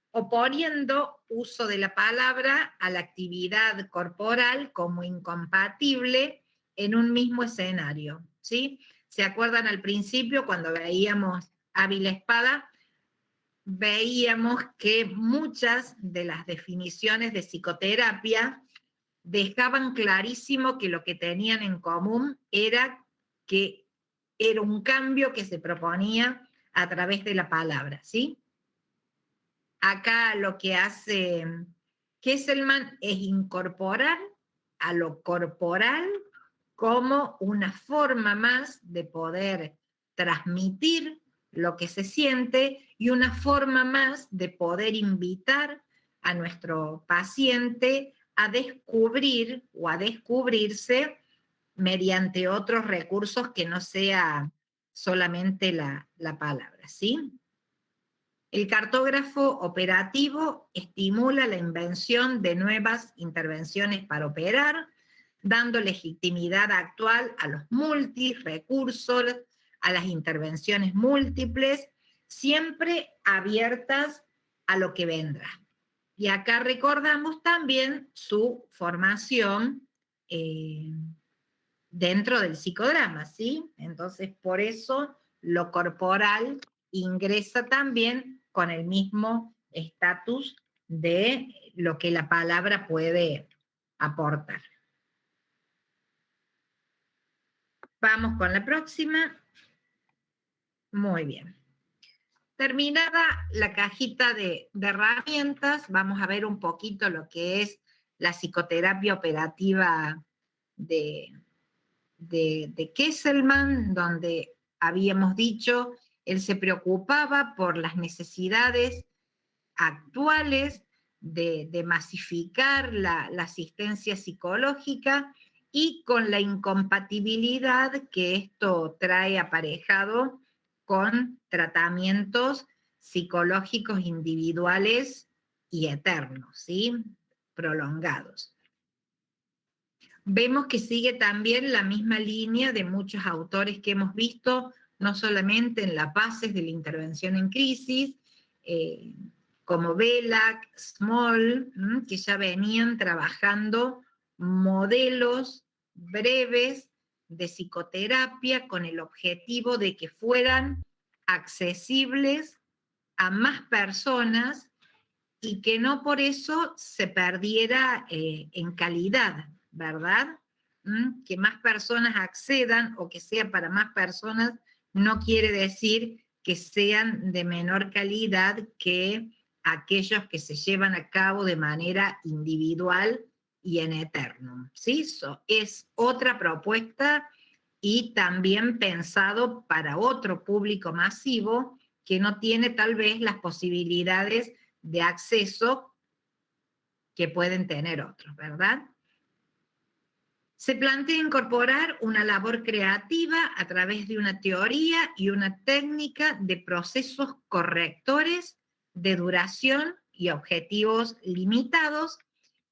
oponiendo uso de la palabra a la actividad corporal como incompatible en un mismo escenario, ¿sí? ¿Se acuerdan al principio cuando veíamos Ávila Espada? Veíamos que muchas de las definiciones de psicoterapia dejaban clarísimo que lo que tenían en común era que era un cambio que se proponía a través de la palabra, ¿sí? Acá lo que hace Kesselman es incorporar a lo corporal como una forma más de poder transmitir lo que se siente y una forma más de poder invitar a nuestro paciente a descubrir o a descubrirse mediante otros recursos que no sea solamente la palabra, ¿sí? El cartógrafo operativo estimula la invención de nuevas intervenciones para operar, dando legitimidad actual a los multirrecursos, a las intervenciones múltiples, siempre abiertas a lo que vendrá. Y acá recordamos también su formación dentro del psicodrama, ¿sí? Entonces, por eso lo corporal ingresa también con el mismo estatus de lo que la palabra puede aportar. Vamos con la próxima. Muy bien. Terminada la cajita de herramientas, vamos a ver un poquito lo que es la psicoterapia operativa de Kesselman, donde habíamos dicho, él se preocupaba por las necesidades actuales de masificar la asistencia psicológica y con la incompatibilidad que esto trae aparejado con tratamientos psicológicos individuales y eternos, ¿sí? Prolongados. Vemos que sigue también la misma línea de muchos autores que hemos visto, no solamente en las bases de la intervención en crisis, como Belak, Small, que ya venían trabajando modelos breves de psicoterapia con el objetivo de que fueran accesibles a más personas y que no por eso se perdiera en calidad, ¿verdad? Que más personas accedan o que sea para más personas no quiere decir que sean de menor calidad que aquellos que se llevan a cabo de manera individual y en eterno, ¿sí? Es otra propuesta y también pensado para otro público masivo que no tiene tal vez las posibilidades de acceso que pueden tener otros, ¿verdad? Se plantea incorporar una labor creativa a través de una teoría y una técnica de procesos correctores de duración y objetivos limitados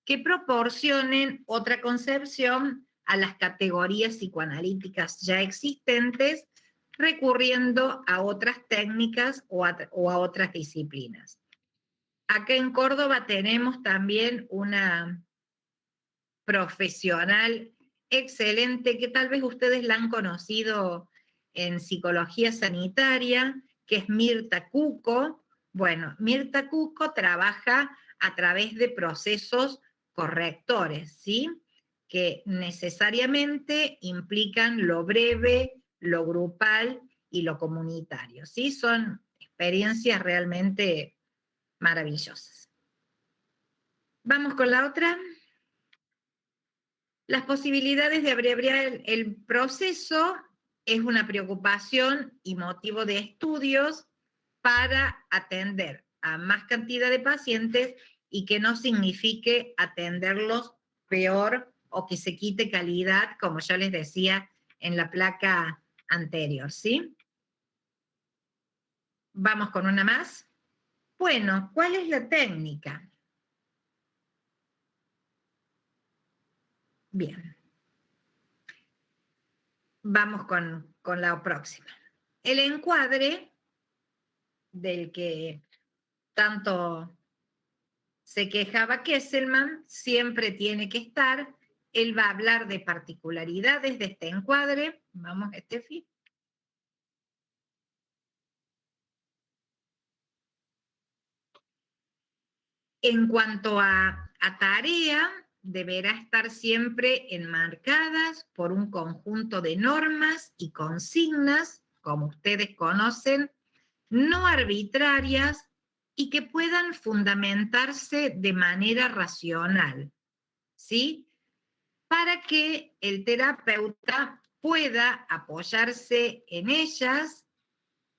que proporcionen otra concepción a las categorías psicoanalíticas ya existentes, recurriendo a otras técnicas o a otras disciplinas. Acá en Córdoba tenemos también una profesional excelente, que tal vez ustedes la han conocido en psicología sanitaria, que es Mirta Cuco. Bueno, Mirta Cuco trabaja a través de procesos correctores, ¿sí? Que necesariamente implican lo breve, lo grupal y lo comunitario, ¿sí? Son experiencias realmente maravillosas. Vamos con la otra. Las posibilidades de abreviar el proceso es una preocupación y motivo de estudios para atender a más cantidad de pacientes y que no signifique atenderlos peor o que se quite calidad, como yo les decía en la placa anterior, ¿sí? Vamos con una más. Bueno, ¿cuál es la técnica? Bien. Vamos con la próxima. El encuadre del que tanto se quejaba Kesselman siempre tiene que estar. Él va a hablar de particularidades de este encuadre. Vamos, Estefi. En cuanto a tarea, deberá estar siempre enmarcadas por un conjunto de normas y consignas, como ustedes conocen, no arbitrarias y que puedan fundamentarse de manera racional, ¿sí? Para que el terapeuta pueda apoyarse en ellas,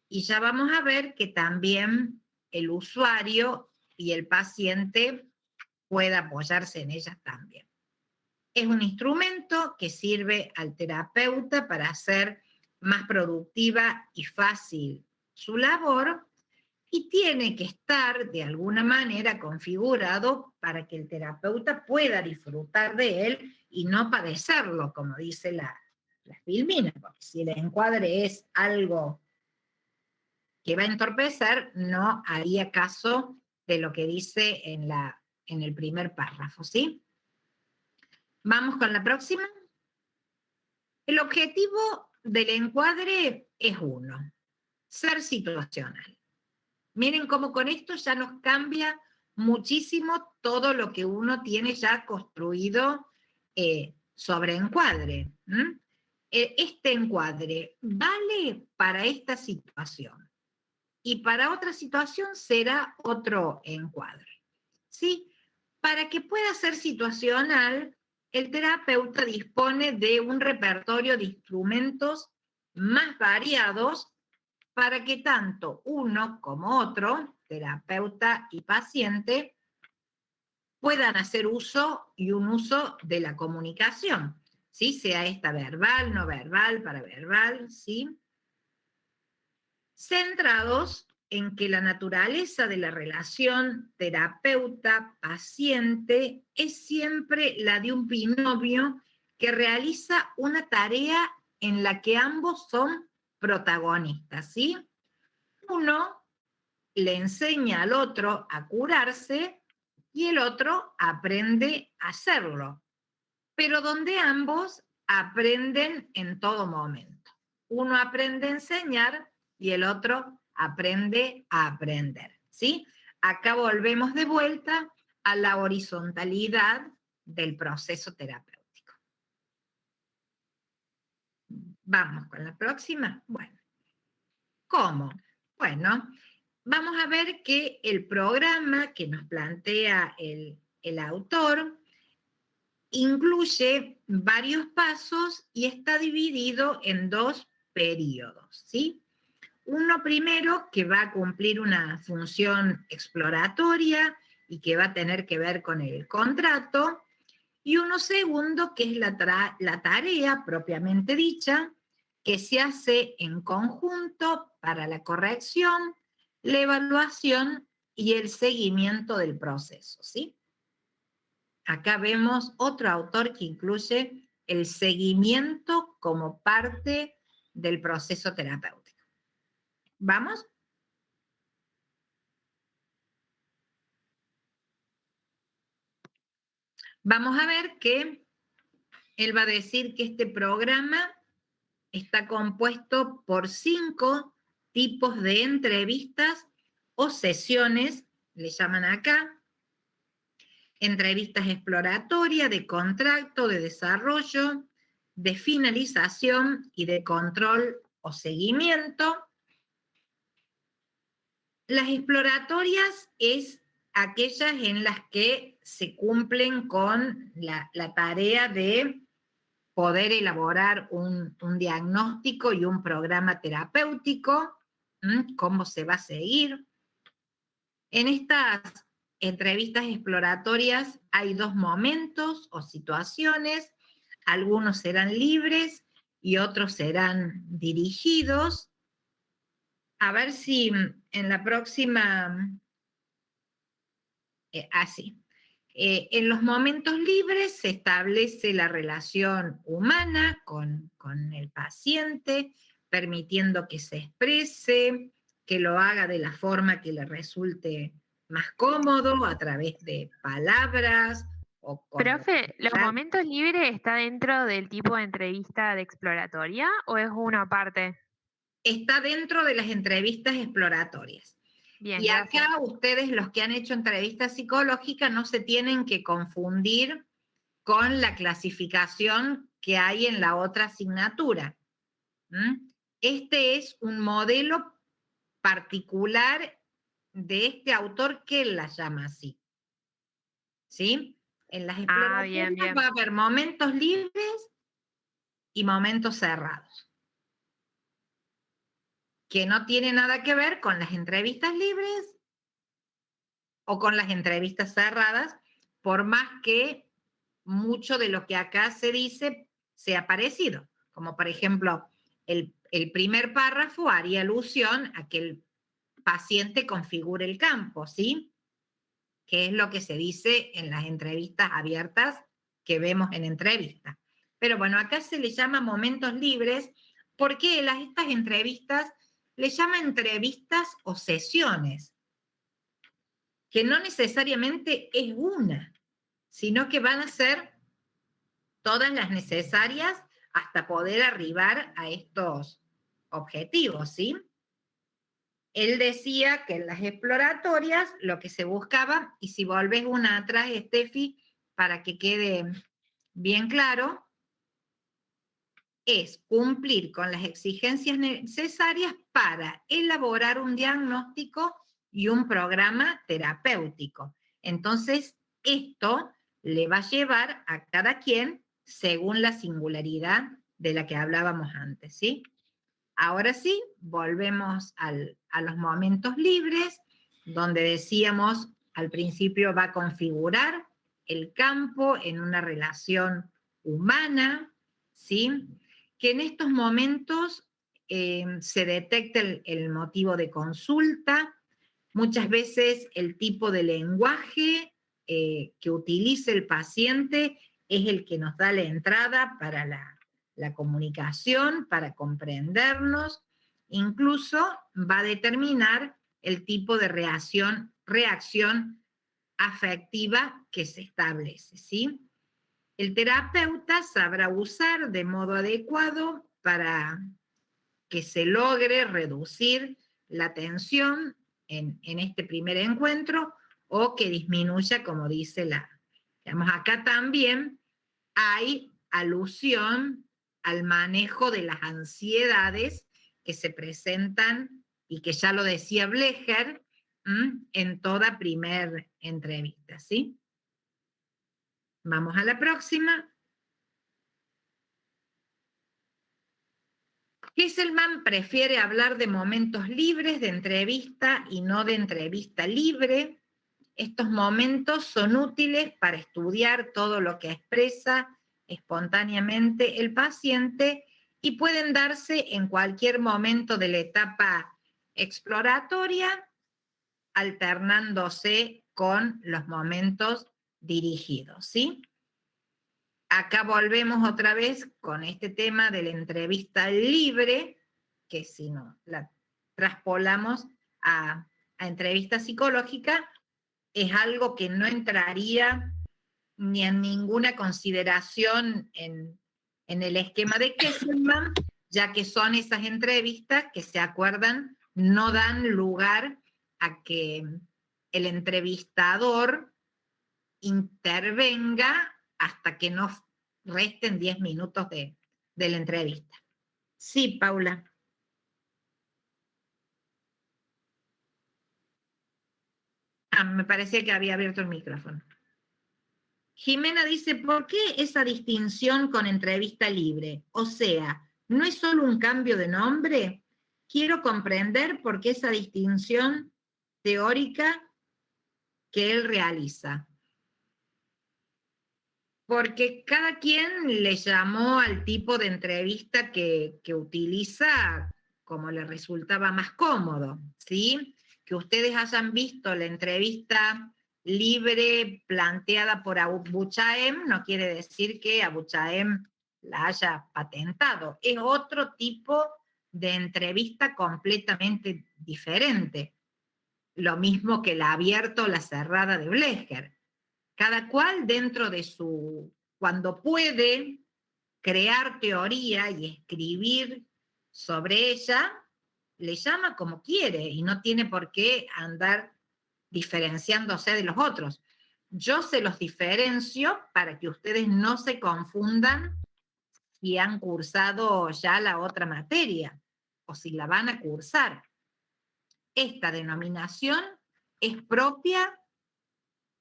y ya vamos a ver que también el usuario y el paciente pueda apoyarse en ellas también. Es un instrumento que sirve al terapeuta para hacer más productiva y fácil su labor, y tiene que estar de alguna manera configurado para que el terapeuta pueda disfrutar de él y no padecerlo, como dice la Filmina, porque si el encuadre es algo que va a entorpecer, no haría caso de lo que dice en el primer párrafo, ¿sí? Vamos con la próxima. El objetivo del encuadre es uno, ser situacional. Miren cómo con esto ya nos cambia muchísimo todo lo que uno tiene ya construido sobre encuadre. Este encuadre vale para esta situación y para otra situación será otro encuadre, ¿sí? Para que pueda ser situacional, el terapeuta dispone de un repertorio de instrumentos más variados para que tanto uno como otro, terapeuta y paciente, puedan hacer uso y un uso de la comunicación, ¿sí? Sea esta verbal, no verbal, paraverbal, ¿sí? Centrados en que la naturaleza de la relación terapeuta-paciente es siempre la de un binomio que realiza una tarea en la que ambos son protagonistas, ¿sí? Uno le enseña al otro a curarse y el otro aprende a hacerlo, pero donde ambos aprenden en todo momento. Uno aprende a enseñar y el otro aprende a aprender, ¿sí? Acá volvemos de vuelta a la horizontalidad del proceso terapéutico. Vamos con la próxima. Bueno, ¿cómo? Bueno, vamos a ver que el programa que nos plantea el autor incluye varios pasos y está dividido en dos periodos, ¿sí? Uno primero que va a cumplir una función exploratoria y que va a tener que ver con el contrato, y uno segundo que es la tarea propiamente dicha, que se hace en conjunto para la corrección, la evaluación y el seguimiento del proceso, ¿sí? Acá vemos otro autor que incluye el seguimiento como parte del proceso terapéutico. ¿Vamos? Vamos a ver que él va a decir que este programa está compuesto por 5 tipos de entrevistas o sesiones, le llaman acá: entrevistas exploratorias, de contrato, de desarrollo, de finalización y de control o seguimiento. Las exploratorias es aquellas en las que se cumplen con la tarea de poder elaborar un diagnóstico y un programa terapéutico, cómo se va a seguir. En estas entrevistas exploratorias hay 2 momentos o situaciones, algunos serán libres y otros serán dirigidos. A ver si en la próxima, así. En los momentos libres se establece la relación humana con el paciente, permitiendo que se exprese, que lo haga de la forma que le resulte más cómodo, a través de palabras o con... Profe, ¿los momentos libres está dentro del tipo de entrevista de exploratoria o es una aparte? Está dentro de las entrevistas exploratorias. Bien, y gracias. acá ustedes, los que han hecho entrevistas psicológicas, no se tienen que confundir con la clasificación que hay en la otra asignatura. Este es un modelo particular de este autor que él la llama así. ¿Sí? En las exploratorias bien. va a haber momentos libres y momentos cerrados, que no tiene nada que ver con las entrevistas libres o con las entrevistas cerradas, por más que mucho de lo que acá se dice sea parecido. Como por ejemplo, el primer párrafo haría alusión a que el paciente configure el campo, ¿sí? Que es lo que se dice en las entrevistas abiertas que vemos en entrevistas. Pero bueno, acá se le llama momentos libres porque estas entrevistas le llaman entrevistas o sesiones, que no necesariamente es una, sino que van a ser todas las necesarias hasta poder arribar a estos objetivos, ¿sí? Él decía que en las exploratorias lo que se buscaba, y si volvés una atrás, Steffi, para que quede bien claro, es cumplir con las exigencias necesarias para elaborar un diagnóstico y un programa terapéutico. Entonces, esto le va a llevar a cada quien según la singularidad de la que hablábamos antes, ¿sí? Ahora sí, volvemos a los momentos libres, donde decíamos al principio va a configurar el campo en una relación humana, ¿sí? Que en estos momentos se detecta el motivo de consulta, muchas veces el tipo de lenguaje que utilice el paciente es el que nos da la entrada para la comunicación, para comprendernos, incluso va a determinar el tipo de reacción afectiva que se establece, ¿sí? El terapeuta sabrá usar de modo adecuado para que se logre reducir la tensión en este primer encuentro o que disminuya, como dice digamos, acá también hay alusión al manejo de las ansiedades que se presentan y que ya lo decía Blecher en toda primer entrevista, ¿sí? Vamos a la próxima. Hesselman prefiere hablar de momentos libres de entrevista y no de entrevista libre. Estos momentos son útiles para estudiar todo lo que expresa espontáneamente el paciente y pueden darse en cualquier momento de la etapa exploratoria, alternándose con los momentos dirigidos, ¿sí? Acá volvemos otra vez con este tema de la entrevista libre, que si no la traspolamos a entrevista psicológica, es algo que no entraría ni en ninguna consideración en el esquema de Kesselman, ya que son esas entrevistas que, se acuerdan, no dan lugar a que el entrevistador intervenga hasta que no resten 10 minutos de la entrevista. Sí, Paula. Me parecía que había abierto el micrófono. Jimena dice, ¿por qué esa distinción con entrevista libre? O sea, ¿no es solo un cambio de nombre? Quiero comprender por qué esa distinción teórica que él realiza. Porque cada quien le llamó al tipo de entrevista que utiliza como le resultaba más cómodo, ¿sí? Que ustedes hayan visto la entrevista libre planteada por Abu Chaem no quiere decir que Abu Chaem la haya patentado. Es otro tipo de entrevista completamente diferente. Lo mismo que la abierta o la cerrada de Blecher. Cada cual dentro de su, cuando puede crear teoría y escribir sobre ella, le llama como quiere y no tiene por qué andar diferenciándose de los otros. Yo se los diferencio para que ustedes no se confundan si han cursado ya la otra materia o si la van a cursar. Esta denominación es propia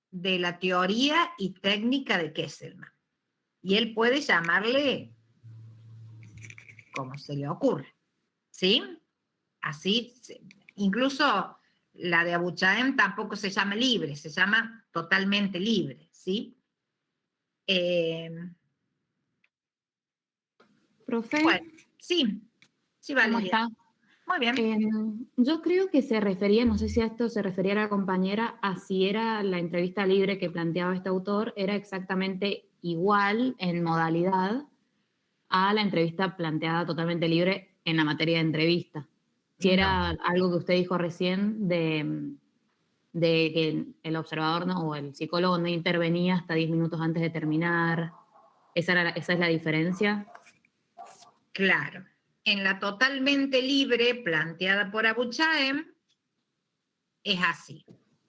de la teoría y técnica de Kesselman. Y él puede llamarle como se le ocurre. ¿Sí? Así, incluso la de Abu Chaem tampoco se llama libre, se llama totalmente libre. ¿Sí? Profe. Bueno, sí. Sí, vale. ¿Cómo está? Muy bien. Yo creo que se refería, no sé si a esto se refería a la compañera, a si era la entrevista libre que planteaba este autor, era exactamente igual en modalidad a la entrevista planteada totalmente libre en la materia de entrevista. Si era algo que usted dijo recién de que el observador o el psicólogo no intervenía hasta 10 minutos antes de terminar. ¿Esa es la diferencia? Claro. En la totalmente libre planteada por Abu Chaem es así.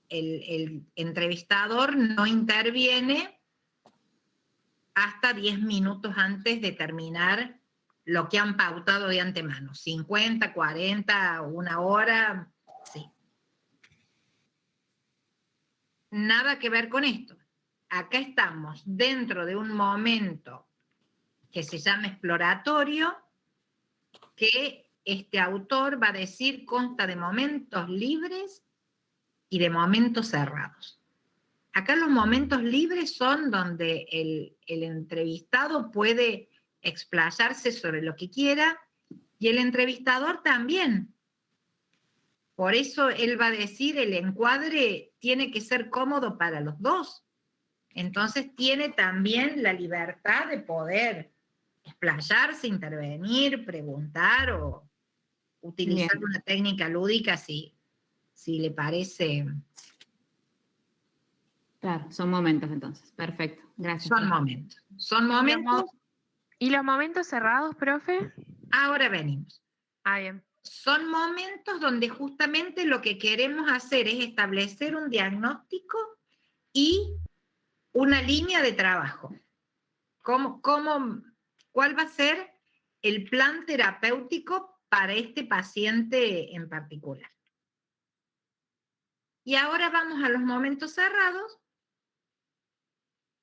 El entrevistador no interviene hasta 10 minutos antes de terminar lo que han pautado de antemano. 50, 40, una hora, sí. Nada que ver con esto. Acá estamos dentro de un momento que se llama exploratorio, que este autor va a decir consta de momentos libres y de momentos cerrados. Acá los momentos libres son donde el entrevistado puede explayarse sobre lo que quiera y el entrevistador también. Por eso él va a decir el encuadre tiene que ser cómodo para los dos. Entonces tiene también la libertad de poder explayarse, intervenir, preguntar o utilizar una técnica lúdica si le parece. Claro, son momentos entonces. Perfecto, gracias. Son momentos. Son momentos. ¿Y los momentos cerrados, profe? Ahora venimos. Bien. Son momentos donde justamente lo que queremos hacer es establecer un diagnóstico y una línea de trabajo. ¿Cuál va a ser el plan terapéutico para este paciente en particular? Y ahora vamos a los momentos cerrados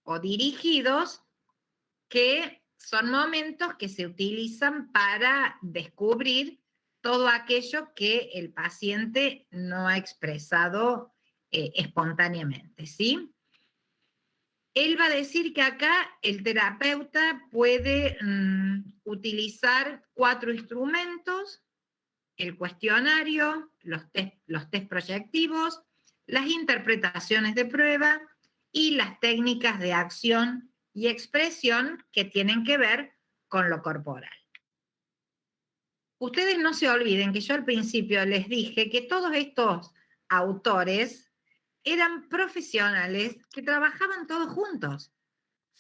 o dirigidos, que son momentos que se utilizan para descubrir todo aquello que el paciente no ha expresado espontáneamente, ¿sí? Él va a decir que acá el terapeuta puede utilizar 4 instrumentos: el cuestionario, los test proyectivos, las interpretaciones de prueba y las técnicas de acción y expresión que tienen que ver con lo corporal. Ustedes no se olviden que yo al principio les dije que todos estos autores eran profesionales que trabajaban todos juntos.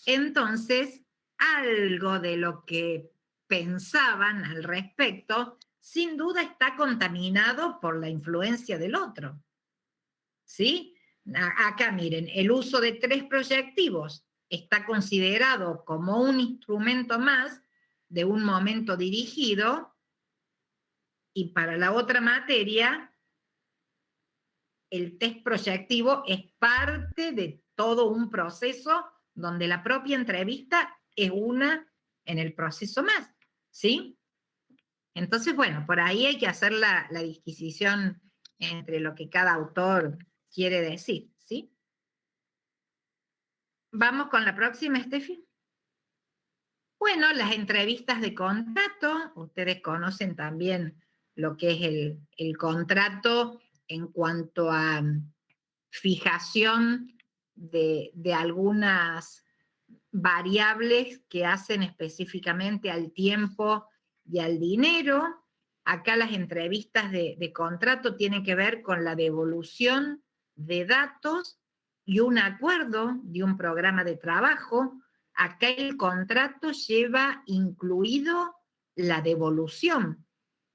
Entonces, algo de lo que pensaban al respecto, sin duda está contaminado por la influencia del otro. ¿Sí? Acá miren, el uso de 3 proyectivos está considerado como un instrumento más de un momento dirigido, y para la otra materia el test proyectivo es parte de todo un proceso donde la propia entrevista es una en el proceso más, ¿sí? Entonces, bueno, por ahí hay que hacer la disquisición entre lo que cada autor quiere decir, ¿sí? Vamos con la próxima, Steffi. Bueno, las entrevistas de contrato, ustedes conocen también lo que es el contrato en cuanto a fijación de algunas variables que hacen específicamente al tiempo y al dinero. Acá las entrevistas de contrato tienen que ver con la devolución de datos y un acuerdo de un programa de trabajo. Acá el contrato lleva incluido la devolución.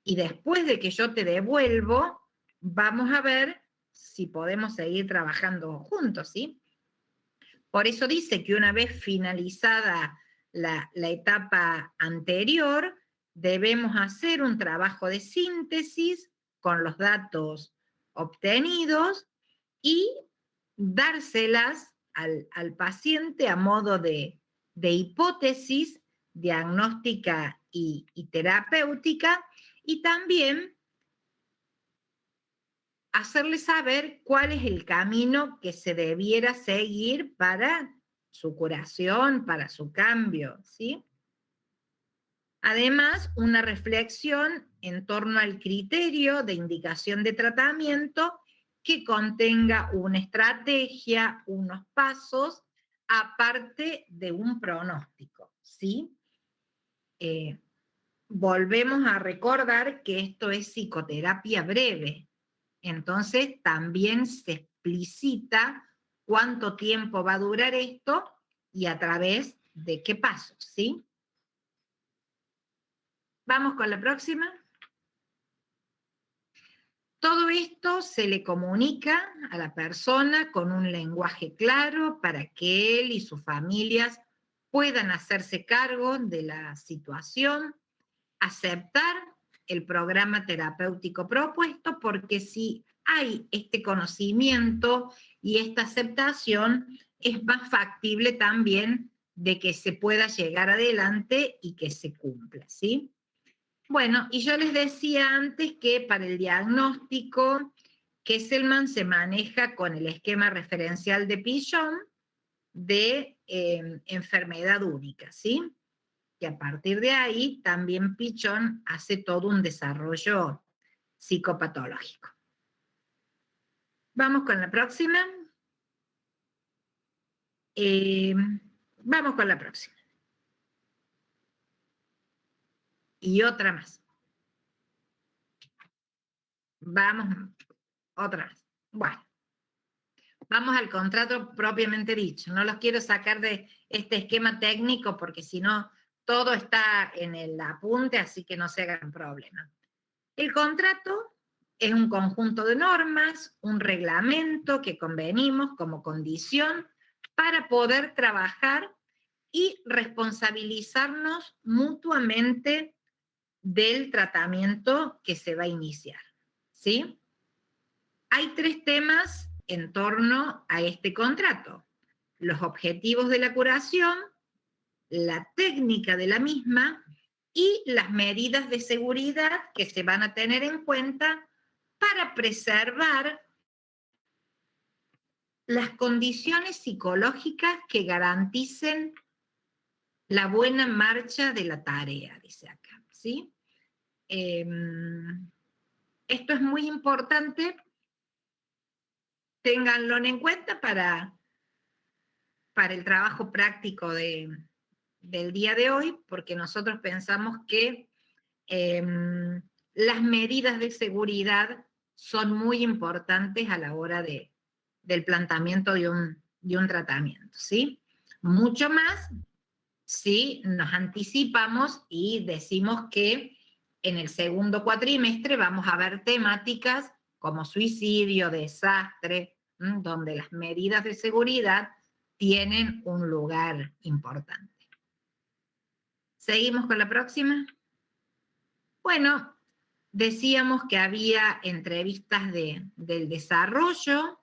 Y después de que yo te devuelvo, vamos a ver si podemos seguir trabajando juntos, ¿sí? Por eso dice que una vez finalizada la etapa anterior, debemos hacer un trabajo de síntesis con los datos obtenidos y dárselas al paciente a modo de hipótesis diagnóstica y terapéutica, y también hacerle saber cuál es el camino que se debiera seguir para su curación, para su cambio, ¿sí? Además, una reflexión en torno al criterio de indicación de tratamiento que contenga una estrategia, unos pasos, aparte de un pronóstico, ¿sí? Volvemos a recordar que esto es psicoterapia breve, entonces también se explicita cuánto tiempo va a durar esto y a través de qué pasos, ¿sí? Vamos con la próxima. Todo esto se le comunica a la persona con un lenguaje claro para que él y sus familias puedan hacerse cargo de la situación, aceptar el programa terapéutico propuesto, porque si hay este conocimiento y esta aceptación, es más factible también de que se pueda llegar adelante y que se cumpla, ¿sí? Bueno, y yo les decía antes que para el diagnóstico, Kesselman se maneja con el esquema referencial de Pichon de enfermedad única, ¿sí? Y a partir de ahí también Pichon hace todo un desarrollo psicopatológico. Vamos con la próxima. Vamos con la próxima. Y otra más. Vamos, otra más. Bueno. Vamos al contrato propiamente dicho. No los quiero sacar de este esquema técnico porque si no, todo está en el apunte, así que no se hagan problema. El contrato es un conjunto de normas, un reglamento que convenimos como condición para poder trabajar y responsabilizarnos mutuamente del tratamiento que se va a iniciar, ¿sí? Hay 3 temas en torno a este contrato: los objetivos de la curación, la técnica de la misma y las medidas de seguridad que se van a tener en cuenta para preservar las condiciones psicológicas que garanticen la buena marcha de la tarea, dice acá, ¿sí? Esto es muy importante, ténganlo en cuenta para el trabajo práctico del día de hoy, porque nosotros pensamos que las medidas de seguridad son muy importantes a la hora del planteamiento de un tratamiento, ¿sí? Mucho más si nos anticipamos y decimos que en el segundo cuatrimestre vamos a ver temáticas como suicidio, desastre, donde las medidas de seguridad tienen un lugar importante. ¿Seguimos con la próxima? Bueno, decíamos que había entrevistas del desarrollo.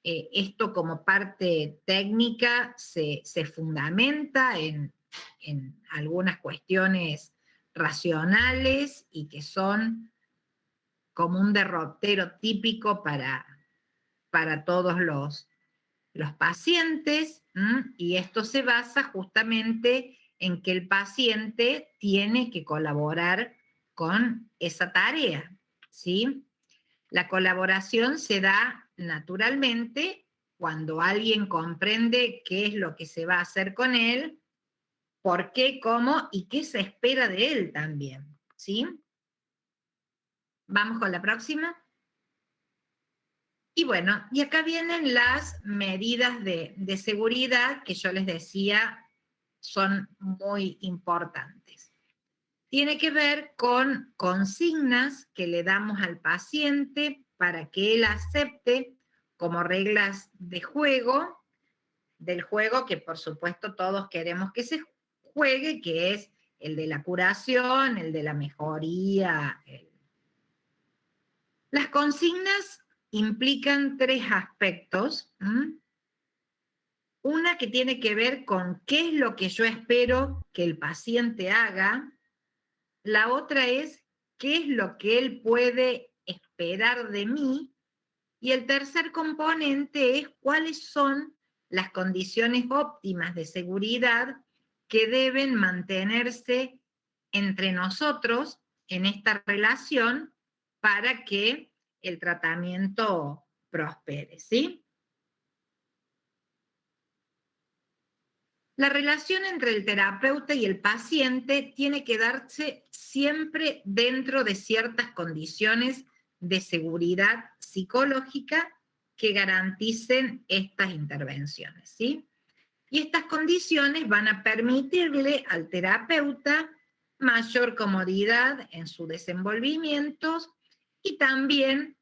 Esto como parte técnica se fundamenta en algunas cuestiones racionales y que son como un derrotero típico para todos los pacientes, y esto se basa justamente en que el paciente tiene que colaborar con esa tarea, ¿sí? La colaboración se da naturalmente cuando alguien comprende qué es lo que se va a hacer con él, por qué, cómo y qué se espera de él también, ¿sí? Vamos con la próxima. Y bueno, y acá vienen las medidas de seguridad que yo les decía son muy importantes. Tiene que ver con consignas que le damos al paciente para que él acepte como reglas de juego, del juego que por supuesto todos queremos que se juegue, que es el de la curación, el de la mejoría. Las consignas implican 3 aspectos. Una que tiene que ver con qué es lo que yo espero que el paciente haga. La otra es qué es lo que él puede esperar de mí. Y el tercer componente es cuáles son las condiciones óptimas de seguridad que deben mantenerse entre nosotros en esta relación para que el tratamiento prospere, ¿sí? La relación entre el terapeuta y el paciente tiene que darse siempre dentro de ciertas condiciones de seguridad psicológica que garanticen estas intervenciones, ¿sí? Y estas condiciones van a permitirle al terapeuta mayor comodidad en su desenvolvimiento y también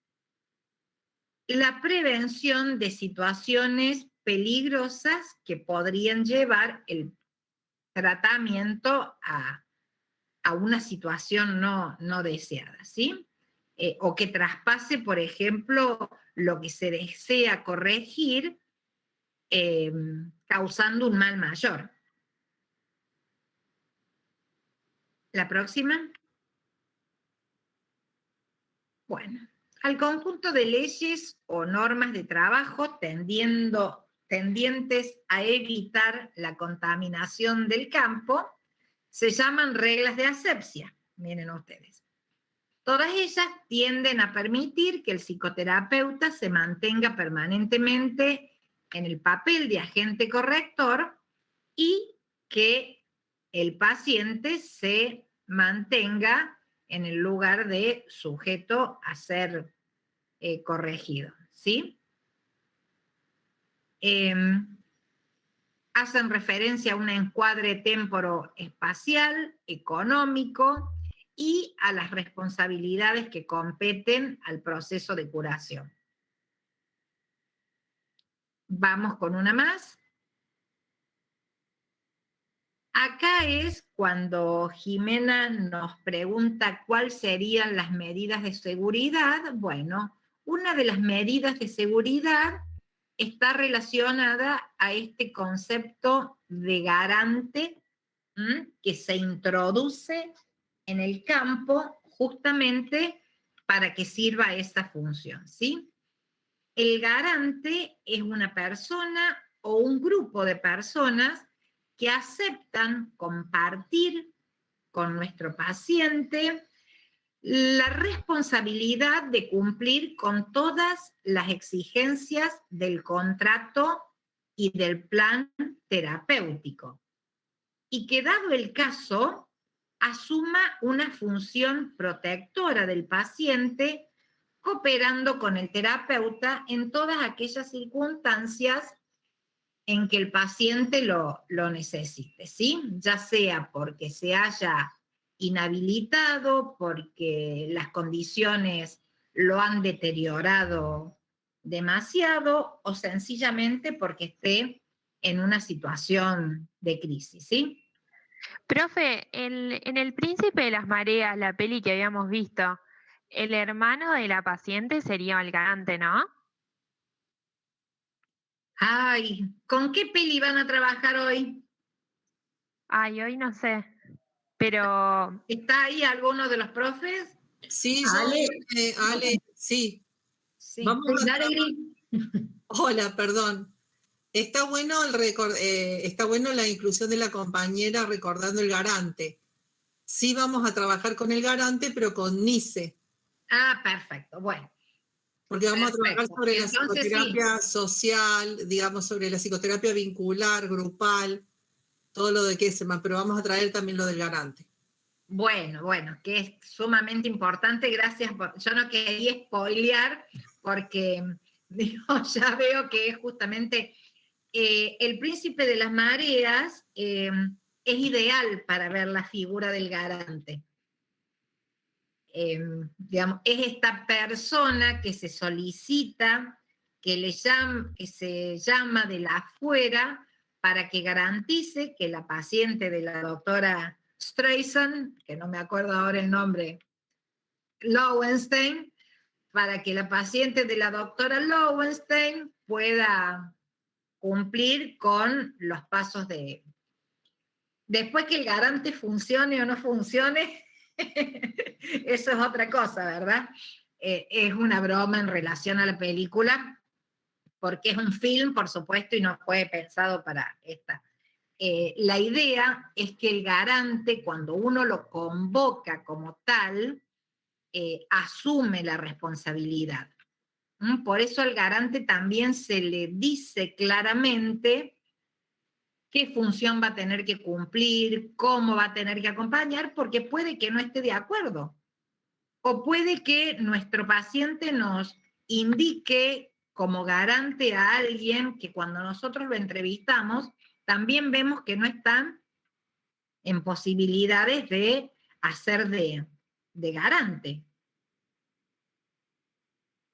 la prevención de situaciones peligrosas que podrían llevar el tratamiento a una situación no deseada, ¿sí? O que traspase, por ejemplo, lo que se desea corregir, causando un mal mayor. La próxima. Bueno, al conjunto de leyes o normas de trabajo tendientes a evitar la contaminación del campo, se llaman reglas de asepsia. Miren ustedes. Todas ellas tienden a permitir que el psicoterapeuta se mantenga permanentemente en el papel de agente corrector y que el paciente se mantenga en el lugar de sujeto a ser corregido, ¿sí? Hacen referencia a un encuadre temporo-espacial, económico y a las responsabilidades que competen al proceso de curación. Vamos con una más. Acá es cuando Jimena nos pregunta cuáles serían las medidas de seguridad. Bueno, una de las medidas de seguridad está relacionada a este concepto de garante que se introduce en el campo justamente para que sirva esa función, ¿sí? El garante es una persona o un grupo de personas que aceptan compartir con nuestro paciente la responsabilidad de cumplir con todas las exigencias del contrato y del plan terapéutico. Y que dado el caso, asuma una función protectora del paciente, cooperando con el terapeuta en todas aquellas circunstancias en que el paciente lo necesite, ¿sí? Ya sea porque se haya inhabilitado, porque las condiciones lo han deteriorado demasiado o sencillamente porque esté en una situación de crisis, ¿sí? Profe, en El Príncipe de las Mareas, la peli que habíamos visto, el hermano de la paciente sería el garante, ¿no? Ay, ¿con qué peli van a trabajar hoy? Ay, hoy no sé, pero... ¿Está ahí alguno de los profes? Sí, Ale. Ale, sí. Sí. Vamos a Dale, Gris. Hola, perdón. Está bueno, está bueno la inclusión de la compañera recordando el garante. Sí vamos a trabajar con el garante, pero con NICE. Ah, perfecto, bueno. Porque vamos a trabajar sobre la Entonces, psicoterapia social, digamos, sobre la psicoterapia vincular, grupal, todo lo de Kesselman, pero vamos a traer también lo del garante. Bueno, que es sumamente importante, gracias. Yo no quería spoilear porque digo, ya veo que es justamente El Príncipe de las Mareas, es ideal para ver la figura del garante. Digamos, es esta persona que se solicita, que se llama de la afuera para que garantice que la paciente de la doctora Streisand, que no me acuerdo ahora el nombre, Lowenstein, para que la paciente de la doctora Lowenstein pueda cumplir con los pasos de... Después que el garante funcione o no funcione, eso es otra cosa, ¿verdad? Es una broma en relación a la película, porque es un film, por supuesto, y no fue pensado para esta. La idea es que el garante, cuando uno lo convoca como tal, asume la responsabilidad. Por eso al garante también se le dice claramente qué función va a tener que cumplir, cómo va a tener que acompañar, porque puede que no esté de acuerdo. O puede que nuestro paciente nos indique como garante a alguien que cuando nosotros lo entrevistamos, también vemos que no están en posibilidades de hacer de garante.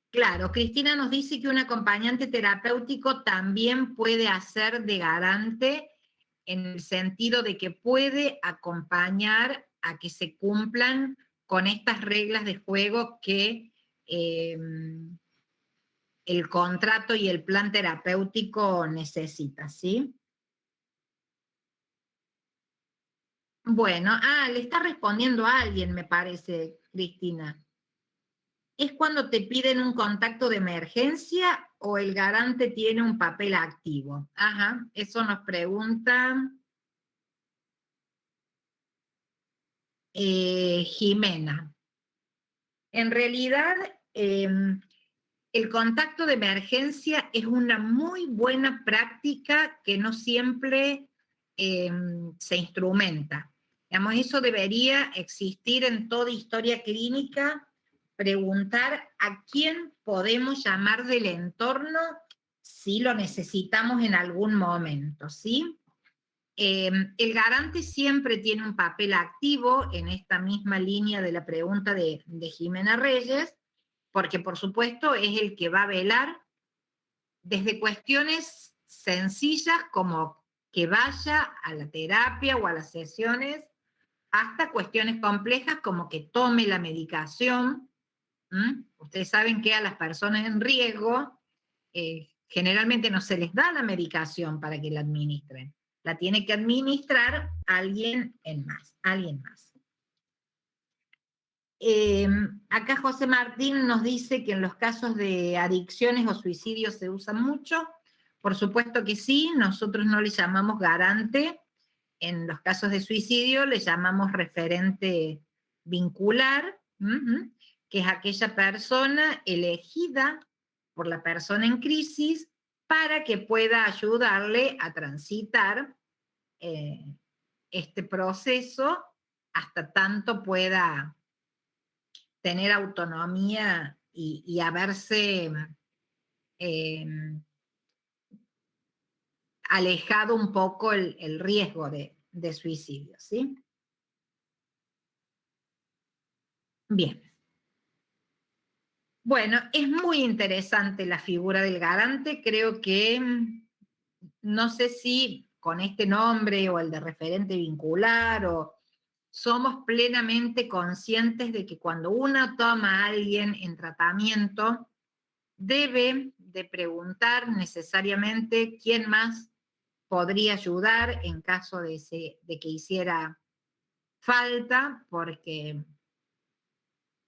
Claro, Cristina nos dice que un acompañante terapéutico también puede hacer de garante en el sentido de que puede acompañar a que se cumplan con estas reglas de juego que el contrato y el plan terapéutico necesita, ¿sí? Bueno, le está respondiendo a alguien, me parece, Cristina. ¿Es cuando te piden un contacto de emergencia o el garante tiene un papel activo? Ajá, eso nos pregunta Jimena. En realidad, el contacto de emergencia es una muy buena práctica que no siempre se instrumenta. Digamos, eso debería existir en toda historia clínica, preguntar a quién podemos llamar del entorno si lo necesitamos en algún momento, ¿sí? El garante siempre tiene un papel activo en esta misma línea de la pregunta de Jimena Reyes, porque por supuesto es el que va a velar desde cuestiones sencillas como que vaya a la terapia o a las sesiones, hasta cuestiones complejas como que tome la medicación. Ustedes saben que a las personas en riesgo generalmente no se les da la medicación para que la administren. La tiene que administrar alguien más. Acá José Martín nos dice que en los casos de adicciones o suicidios se usa mucho. Por supuesto que sí, nosotros no le llamamos garante. En los casos de suicidio le llamamos referente vincular, que es aquella persona elegida por la persona en crisis para que pueda ayudarle a transitar este proceso hasta tanto pueda tener autonomía y haberse alejado un poco el riesgo de suicidio, ¿sí? Bien. Bueno, es muy interesante la figura del garante, creo que, no sé si con este nombre o el de referente vincular, o somos plenamente conscientes de que cuando uno toma a alguien en tratamiento, debe de preguntar necesariamente quién más podría ayudar en caso de que hiciera falta, porque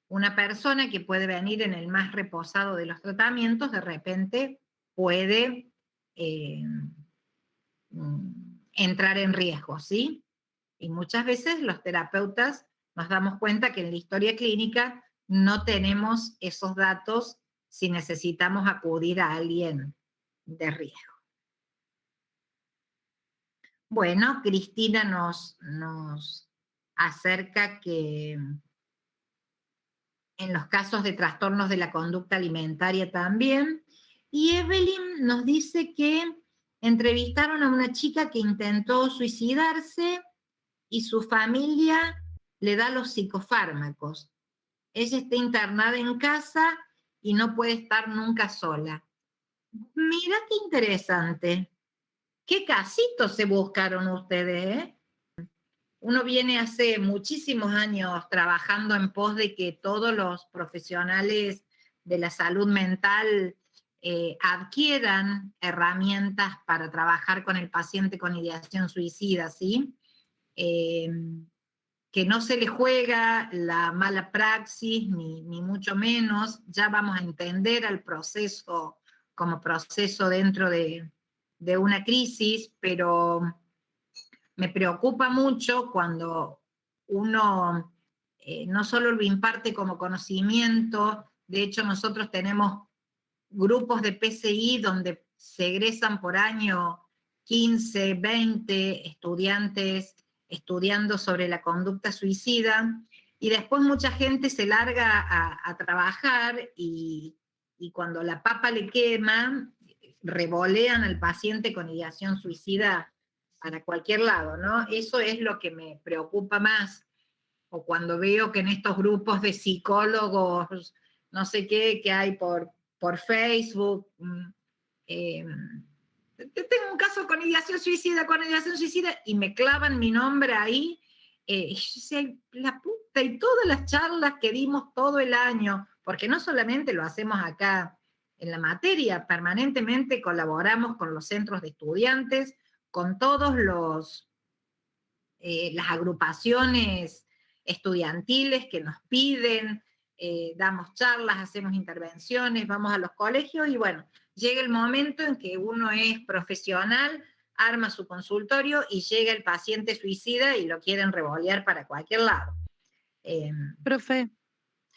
una persona que puede venir en el más reposado de los tratamientos, de repente puede entrar en riesgo, ¿sí? Y muchas veces los terapeutas nos damos cuenta que en la historia clínica no tenemos esos datos si necesitamos acudir a alguien de riesgo. Bueno, Cristina nos acerca que en los casos de trastornos de la conducta alimentaria también, y Evelyn nos dice que entrevistaron a una chica que intentó suicidarse y su familia le da los psicofármacos. Ella está internada en casa y no puede estar nunca sola. Mira qué interesante. ¿Qué casitos se buscaron ustedes, eh? Uno viene hace muchísimos años trabajando en pos de que todos los profesionales de la salud mental adquieran herramientas para trabajar con el paciente con ideación suicida, ¿sí? Que no se le juega la mala praxis, ni mucho menos. Ya vamos a entender al proceso como proceso dentro de una crisis, pero me preocupa mucho cuando uno no solo lo imparte como conocimiento. De hecho, nosotros tenemos grupos de PCI donde se egresan por año 15, 20 estudiantes estudiando sobre la conducta suicida, y después mucha gente se larga a trabajar y cuando la papa le quema, revolean al paciente con ideación suicida para cualquier lado, ¿no? Eso es lo que me preocupa más. O cuando veo que en estos grupos de psicólogos, no sé qué, que hay por Facebook, tengo un caso con ideación suicida, y me clavan mi nombre ahí, y yo decía, la puta, y todas las charlas que dimos todo el año, porque no solamente lo hacemos acá en la materia, permanentemente colaboramos con los centros de estudiantes, con todos las agrupaciones estudiantiles que nos piden, damos charlas, hacemos intervenciones, vamos a los colegios, y bueno, llega el momento en que uno es profesional, arma su consultorio y llega el paciente suicida y lo quieren revolear para cualquier lado. Profe,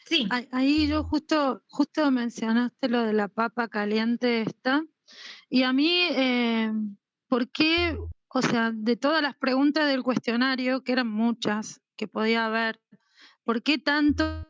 sí. Ahí yo justo mencionaste lo de la papa caliente esta, y a mí, ¿por qué? O sea, de todas las preguntas del cuestionario, que eran muchas, que podía haber, ¿por qué tanto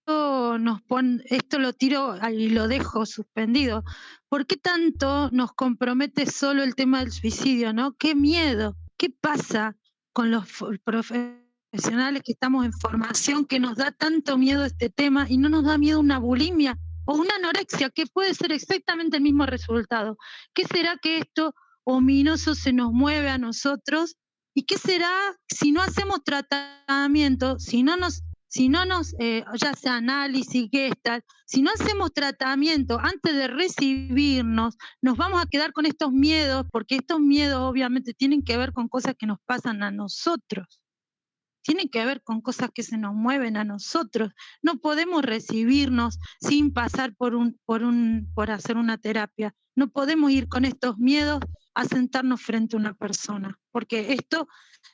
nos ponen, esto lo tiro y lo dejo suspendido, ¿por qué tanto nos compromete solo el tema del suicidio, no? ¿Qué miedo? ¿Qué pasa con los profesionales que estamos en formación que nos da tanto miedo este tema y no nos da miedo una bulimia o una anorexia, que puede ser exactamente el mismo resultado? ¿Qué será que esto ominoso se nos mueve a nosotros? ¿Y qué será si no hacemos tratamiento, si no nos ya sea análisis, Gestalt, si no hacemos tratamiento antes de recibirnos, nos vamos a quedar con estos miedos, porque estos miedos obviamente tienen que ver con cosas que nos pasan a nosotros, tienen que ver con cosas que se nos mueven a nosotros. No podemos recibirnos sin pasar por hacer una terapia. No podemos ir con estos miedos a sentarnos frente a una persona, porque esto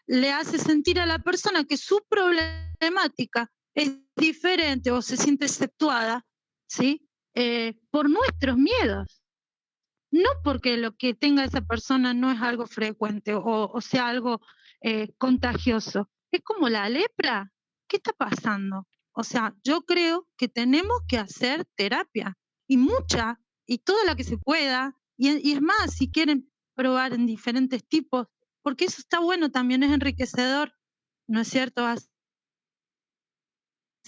le hace sentir a la persona que su problemática es diferente o se siente exceptuada, ¿sí? Por nuestros miedos. No porque lo que tenga esa persona no es algo frecuente o sea algo contagioso. Es como la lepra. ¿Qué está pasando? O sea, yo creo que tenemos que hacer terapia, y mucha, y toda la que se pueda, y es más, si quieren probar en diferentes tipos, porque eso está bueno también, es enriquecedor, ¿no es cierto? Hacer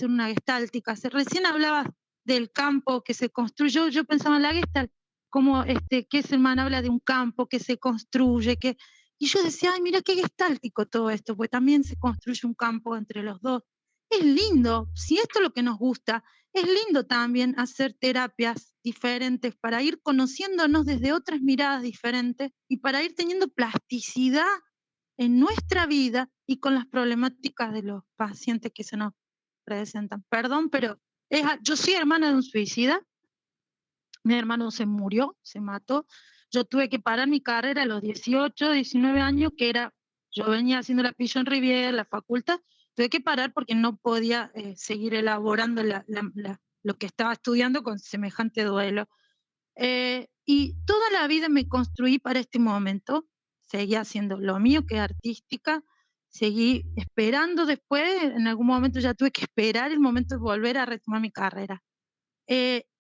una gestáltica. Recién hablabas del campo que se construyó, yo pensaba en la gestalt, como que Selman habla de un campo que se construye, que Y yo decía, ay, mira qué gestáltico todo esto, pues también se construye un campo entre los dos. Es lindo, si esto es lo que nos gusta, es lindo también hacer terapias diferentes para ir conociéndonos desde otras miradas diferentes y para ir teniendo plasticidad en nuestra vida y con las problemáticas de los pacientes que se nos presentan. Perdón, pero yo soy hermana de un suicida, mi hermano se murió, se mató, yo tuve que parar mi carrera a los 18, 19 años, yo venía haciendo la Pigeon Rivière, la facultad, tuve que parar porque no podía seguir elaborando lo que estaba estudiando con semejante duelo. Y toda la vida me construí para este momento, seguí haciendo lo mío, que es artística, seguí esperando después, en algún momento ya tuve que esperar el momento de volver a retomar mi carrera.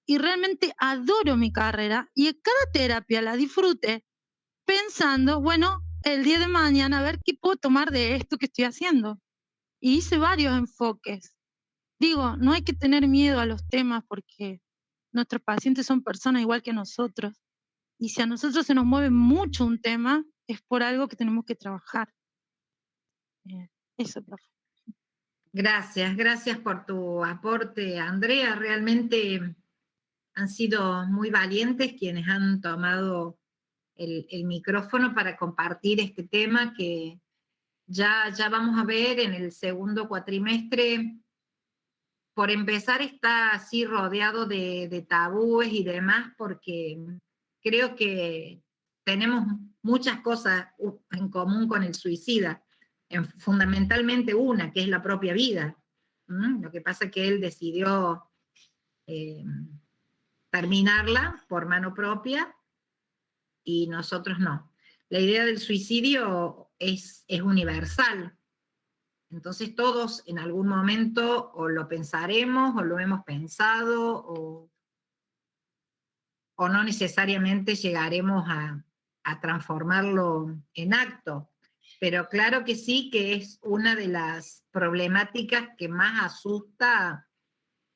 Y realmente adoro mi carrera y cada terapia la disfruté pensando, bueno, el día de mañana a ver qué puedo tomar de esto que estoy haciendo. Y hice varios enfoques. Digo, no hay que tener miedo a los temas porque nuestros pacientes son personas igual que nosotros. Y si a nosotros se nos mueve mucho un tema, es por algo que tenemos que trabajar. Eso, profe. Gracias por tu aporte, Andrea. Realmente han sido muy valientes quienes han tomado el micrófono para compartir este tema que ya vamos a ver en el segundo cuatrimestre. Por empezar, está así rodeado de tabúes y demás, porque creo que tenemos muchas cosas en común con el suicida, fundamentalmente una, que es la propia vida. Lo que pasa es que él decidió terminarla por mano propia y nosotros no. La idea del suicidio es universal. Entonces todos en algún momento o lo pensaremos o lo hemos pensado o no necesariamente llegaremos a transformarlo en acto. Pero claro que sí que es una de las problemáticas que más asusta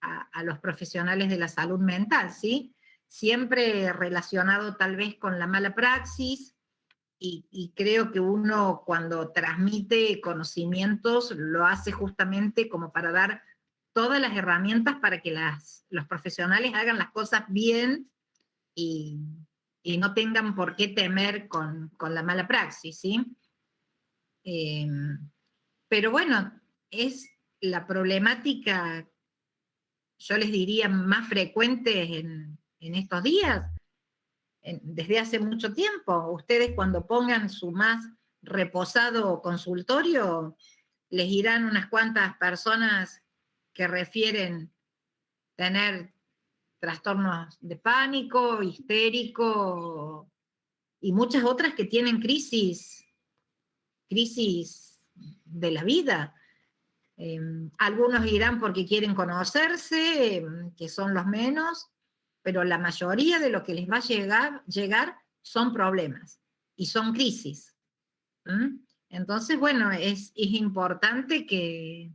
a los profesionales de la salud mental, ¿sí? Siempre relacionado tal vez con la mala praxis, y creo que uno cuando transmite conocimientos lo hace justamente como para dar todas las herramientas para que los profesionales hagan las cosas bien y no tengan por qué temer con la mala praxis, ¿sí? Pero bueno, es la problemática, yo les diría, más frecuente en estos días, desde hace mucho tiempo. Ustedes cuando pongan su más reposado consultorio, les irán unas cuantas personas que refieren tener trastornos de pánico, histérico, y muchas otras que tienen crisis de la vida. Algunos irán porque quieren conocerse, que son los menos, pero la mayoría de lo que les va a llegar son problemas y son crisis. Entonces, bueno, es importante que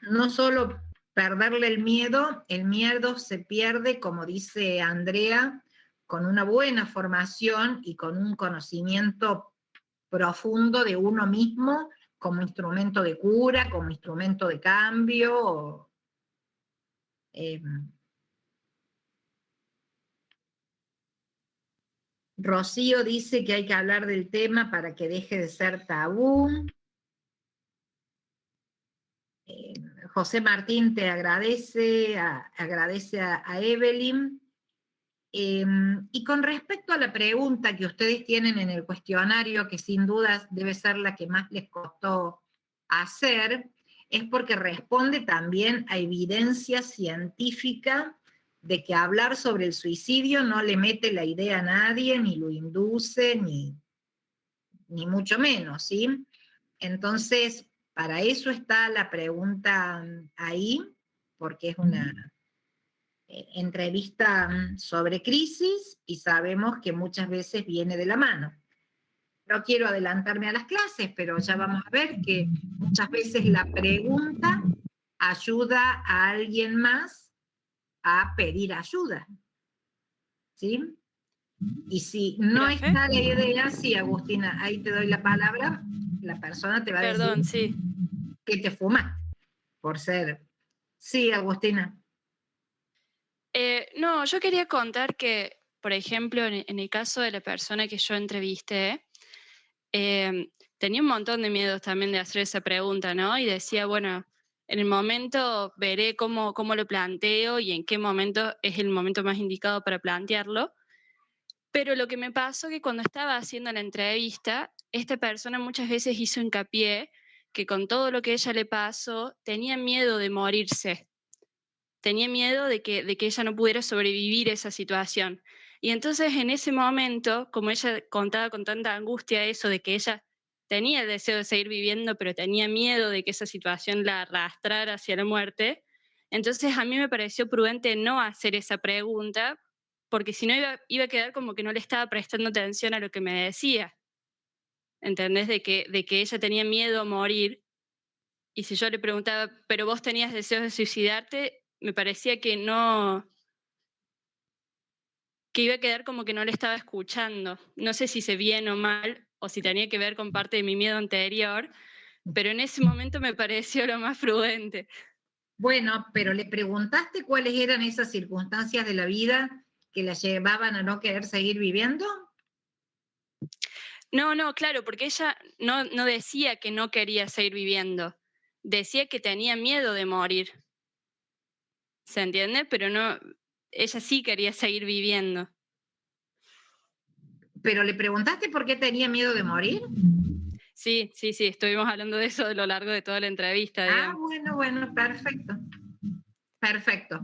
no solo perderle el miedo se pierde, como dice Andrea, con una buena formación y con un conocimiento profundo de uno mismo como instrumento de cura, como instrumento de cambio. Rocío dice que hay que hablar del tema para que deje de ser tabú. José Martín te agradece a Evelyn. Y con respecto a la pregunta que ustedes tienen en el cuestionario, que sin dudas debe ser la que más les costó hacer, es porque responde también a evidencia científica de que hablar sobre el suicidio no le mete la idea a nadie, ni lo induce, ni mucho menos, ¿sí? Entonces, para eso está la pregunta ahí, porque es una entrevista sobre crisis y sabemos que muchas veces viene de la mano. No quiero adelantarme a las clases, pero ya vamos a ver que muchas veces la pregunta ayuda a alguien más a pedir ayuda. ¿Sí? Y si no está la idea, sí, Agustina, ahí te doy la palabra, la persona te va a decir sí. que te fumas por ser. Sí, Agustina. No, yo quería contar que, por ejemplo, en el caso de la persona que yo entrevisté, tenía un montón de miedos también de hacer esa pregunta, ¿no? Y decía, bueno, en el momento veré cómo lo planteo y en qué momento es el momento más indicado para plantearlo. Pero lo que me pasó que cuando estaba haciendo la entrevista, esta persona muchas veces hizo hincapié que con todo lo que ella le pasó, tenía miedo de morirse. Tenía miedo de que ella no pudiera sobrevivir esa situación. Y entonces en ese momento, como ella contaba con tanta angustia eso de que ella tenía el deseo de seguir viviendo, pero tenía miedo de que esa situación la arrastrara hacia la muerte, entonces a mí me pareció prudente no hacer esa pregunta, porque si no iba a quedar como que no le estaba prestando atención a lo que me decía. ¿Entendés? De que ella tenía miedo a morir. Y si yo le preguntaba, ¿pero vos tenías deseos de suicidarte? Me parecía que no, que iba a quedar como que no le estaba escuchando. No sé si hice bien o mal, o si tenía que ver con parte de mi miedo anterior, pero en ese momento me pareció lo más prudente. Bueno, pero ¿le preguntaste cuáles eran esas circunstancias de la vida que la llevaban a no querer seguir viviendo? No, claro, porque ella no decía que no quería seguir viviendo, decía que tenía miedo de morir. ¿Se entiende? Pero no, ella sí quería seguir viviendo. ¿Pero le preguntaste por qué tenía miedo de morir? Sí, estuvimos hablando de eso a lo largo de toda la entrevista, digamos. Bueno, perfecto. Perfecto.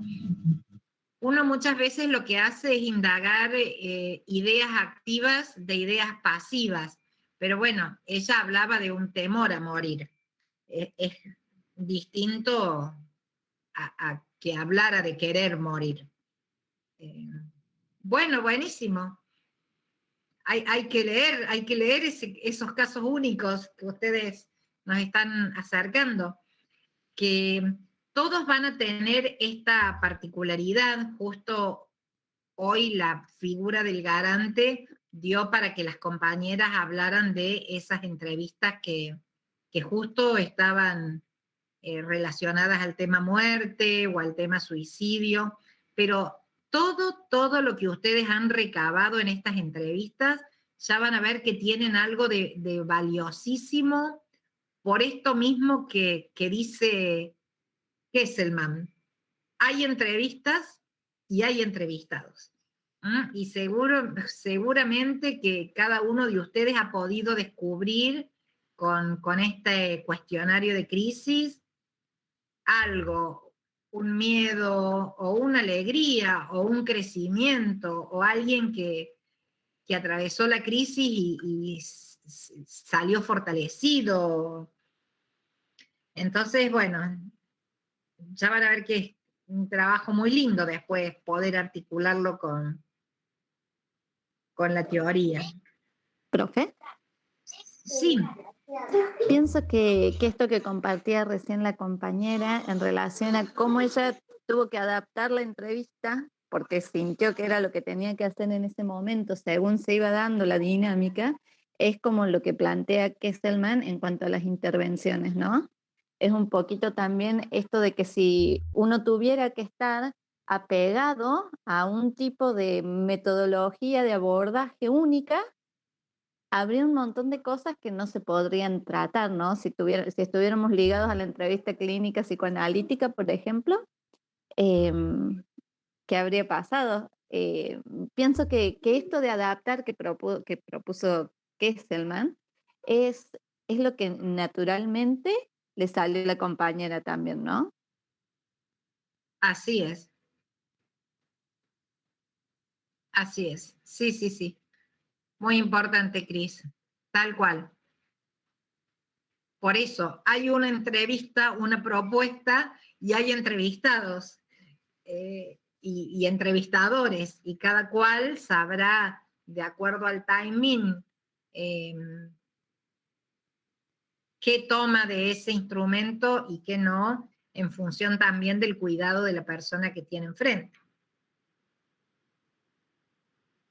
Uno muchas veces lo que hace es indagar ideas activas de ideas pasivas, pero bueno, ella hablaba de un temor a morir. Es distinto a que hablara de querer morir. Bueno, buenísimo. Hay que leer esos casos únicos que ustedes nos están acercando, que todos van a tener esta particularidad. Justo hoy la figura del garante dio para que las compañeras hablaran de esas entrevistas que justo estaban relacionadas al tema muerte o al tema suicidio, pero todo lo que ustedes han recabado en estas entrevistas, ya van a ver que tienen algo de valiosísimo por esto mismo que dice Kesselman. Hay entrevistas y hay entrevistados. Y seguramente que cada uno de ustedes ha podido descubrir con este cuestionario de crisis algo, un miedo o una alegría o un crecimiento o alguien que atravesó la crisis y salió fortalecido. Entonces, bueno, ya van a ver que es un trabajo muy lindo después poder articularlo con la teoría. ¿Profe? Sí. Pienso que esto que compartía recién la compañera en relación a cómo ella tuvo que adaptar la entrevista porque sintió que era lo que tenía que hacer en ese momento según se iba dando la dinámica, es como lo que plantea Kesselman en cuanto a las intervenciones, ¿no? Es un poquito también esto de que si uno tuviera que estar apegado a un tipo de metodología de abordaje única, habría un montón de cosas que no se podrían tratar, ¿no? Si estuviéramos ligados a la entrevista clínica psicoanalítica, por ejemplo, ¿qué habría pasado? Pienso que esto de adaptar que propuso Kesselman es lo que naturalmente le salió a la compañera también, ¿no? Así es. Así es. Sí. Muy importante, Cris. Tal cual. Por eso, hay una entrevista, una propuesta, y hay entrevistados y entrevistadores, y cada cual sabrá, de acuerdo al timing, qué toma de ese instrumento y qué no, en función también del cuidado de la persona que tiene enfrente.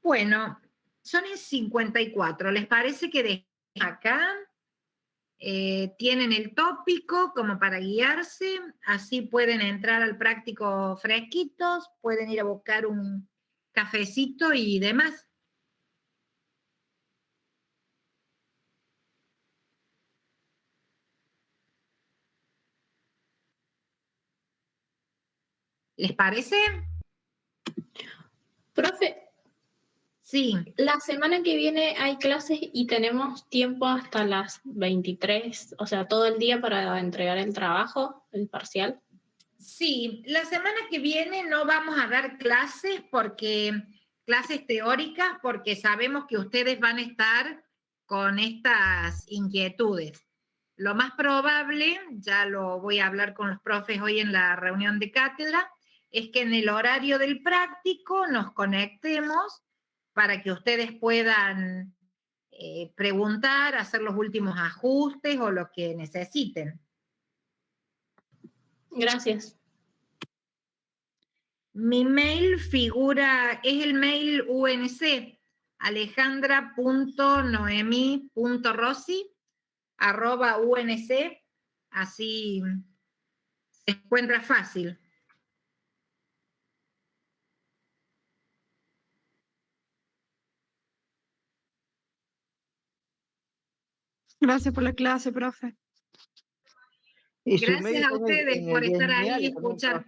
Bueno, son en 54. ¿Les parece que de acá tienen el tópico como para guiarse? Así pueden entrar al práctico fresquitos, pueden ir a buscar un cafecito y demás. ¿Les parece? Profe, sí. La semana que viene hay clases y tenemos tiempo hasta las 23, o sea, todo el día para entregar el trabajo, el parcial. Sí, la semana que viene no vamos a dar clases teóricas, porque sabemos que ustedes van a estar con estas inquietudes. Lo más probable, ya lo voy a hablar con los profes hoy en la reunión de cátedra, es que en el horario del práctico nos conectemos para que ustedes puedan preguntar, hacer los últimos ajustes o lo que necesiten. Gracias. Mi mail figura, es el mail UNC, alejandra.noemi.rossi@UNC, así se encuentra fácil. Gracias por la clase, profe. Gracias a ustedes por estar ahí y escuchar.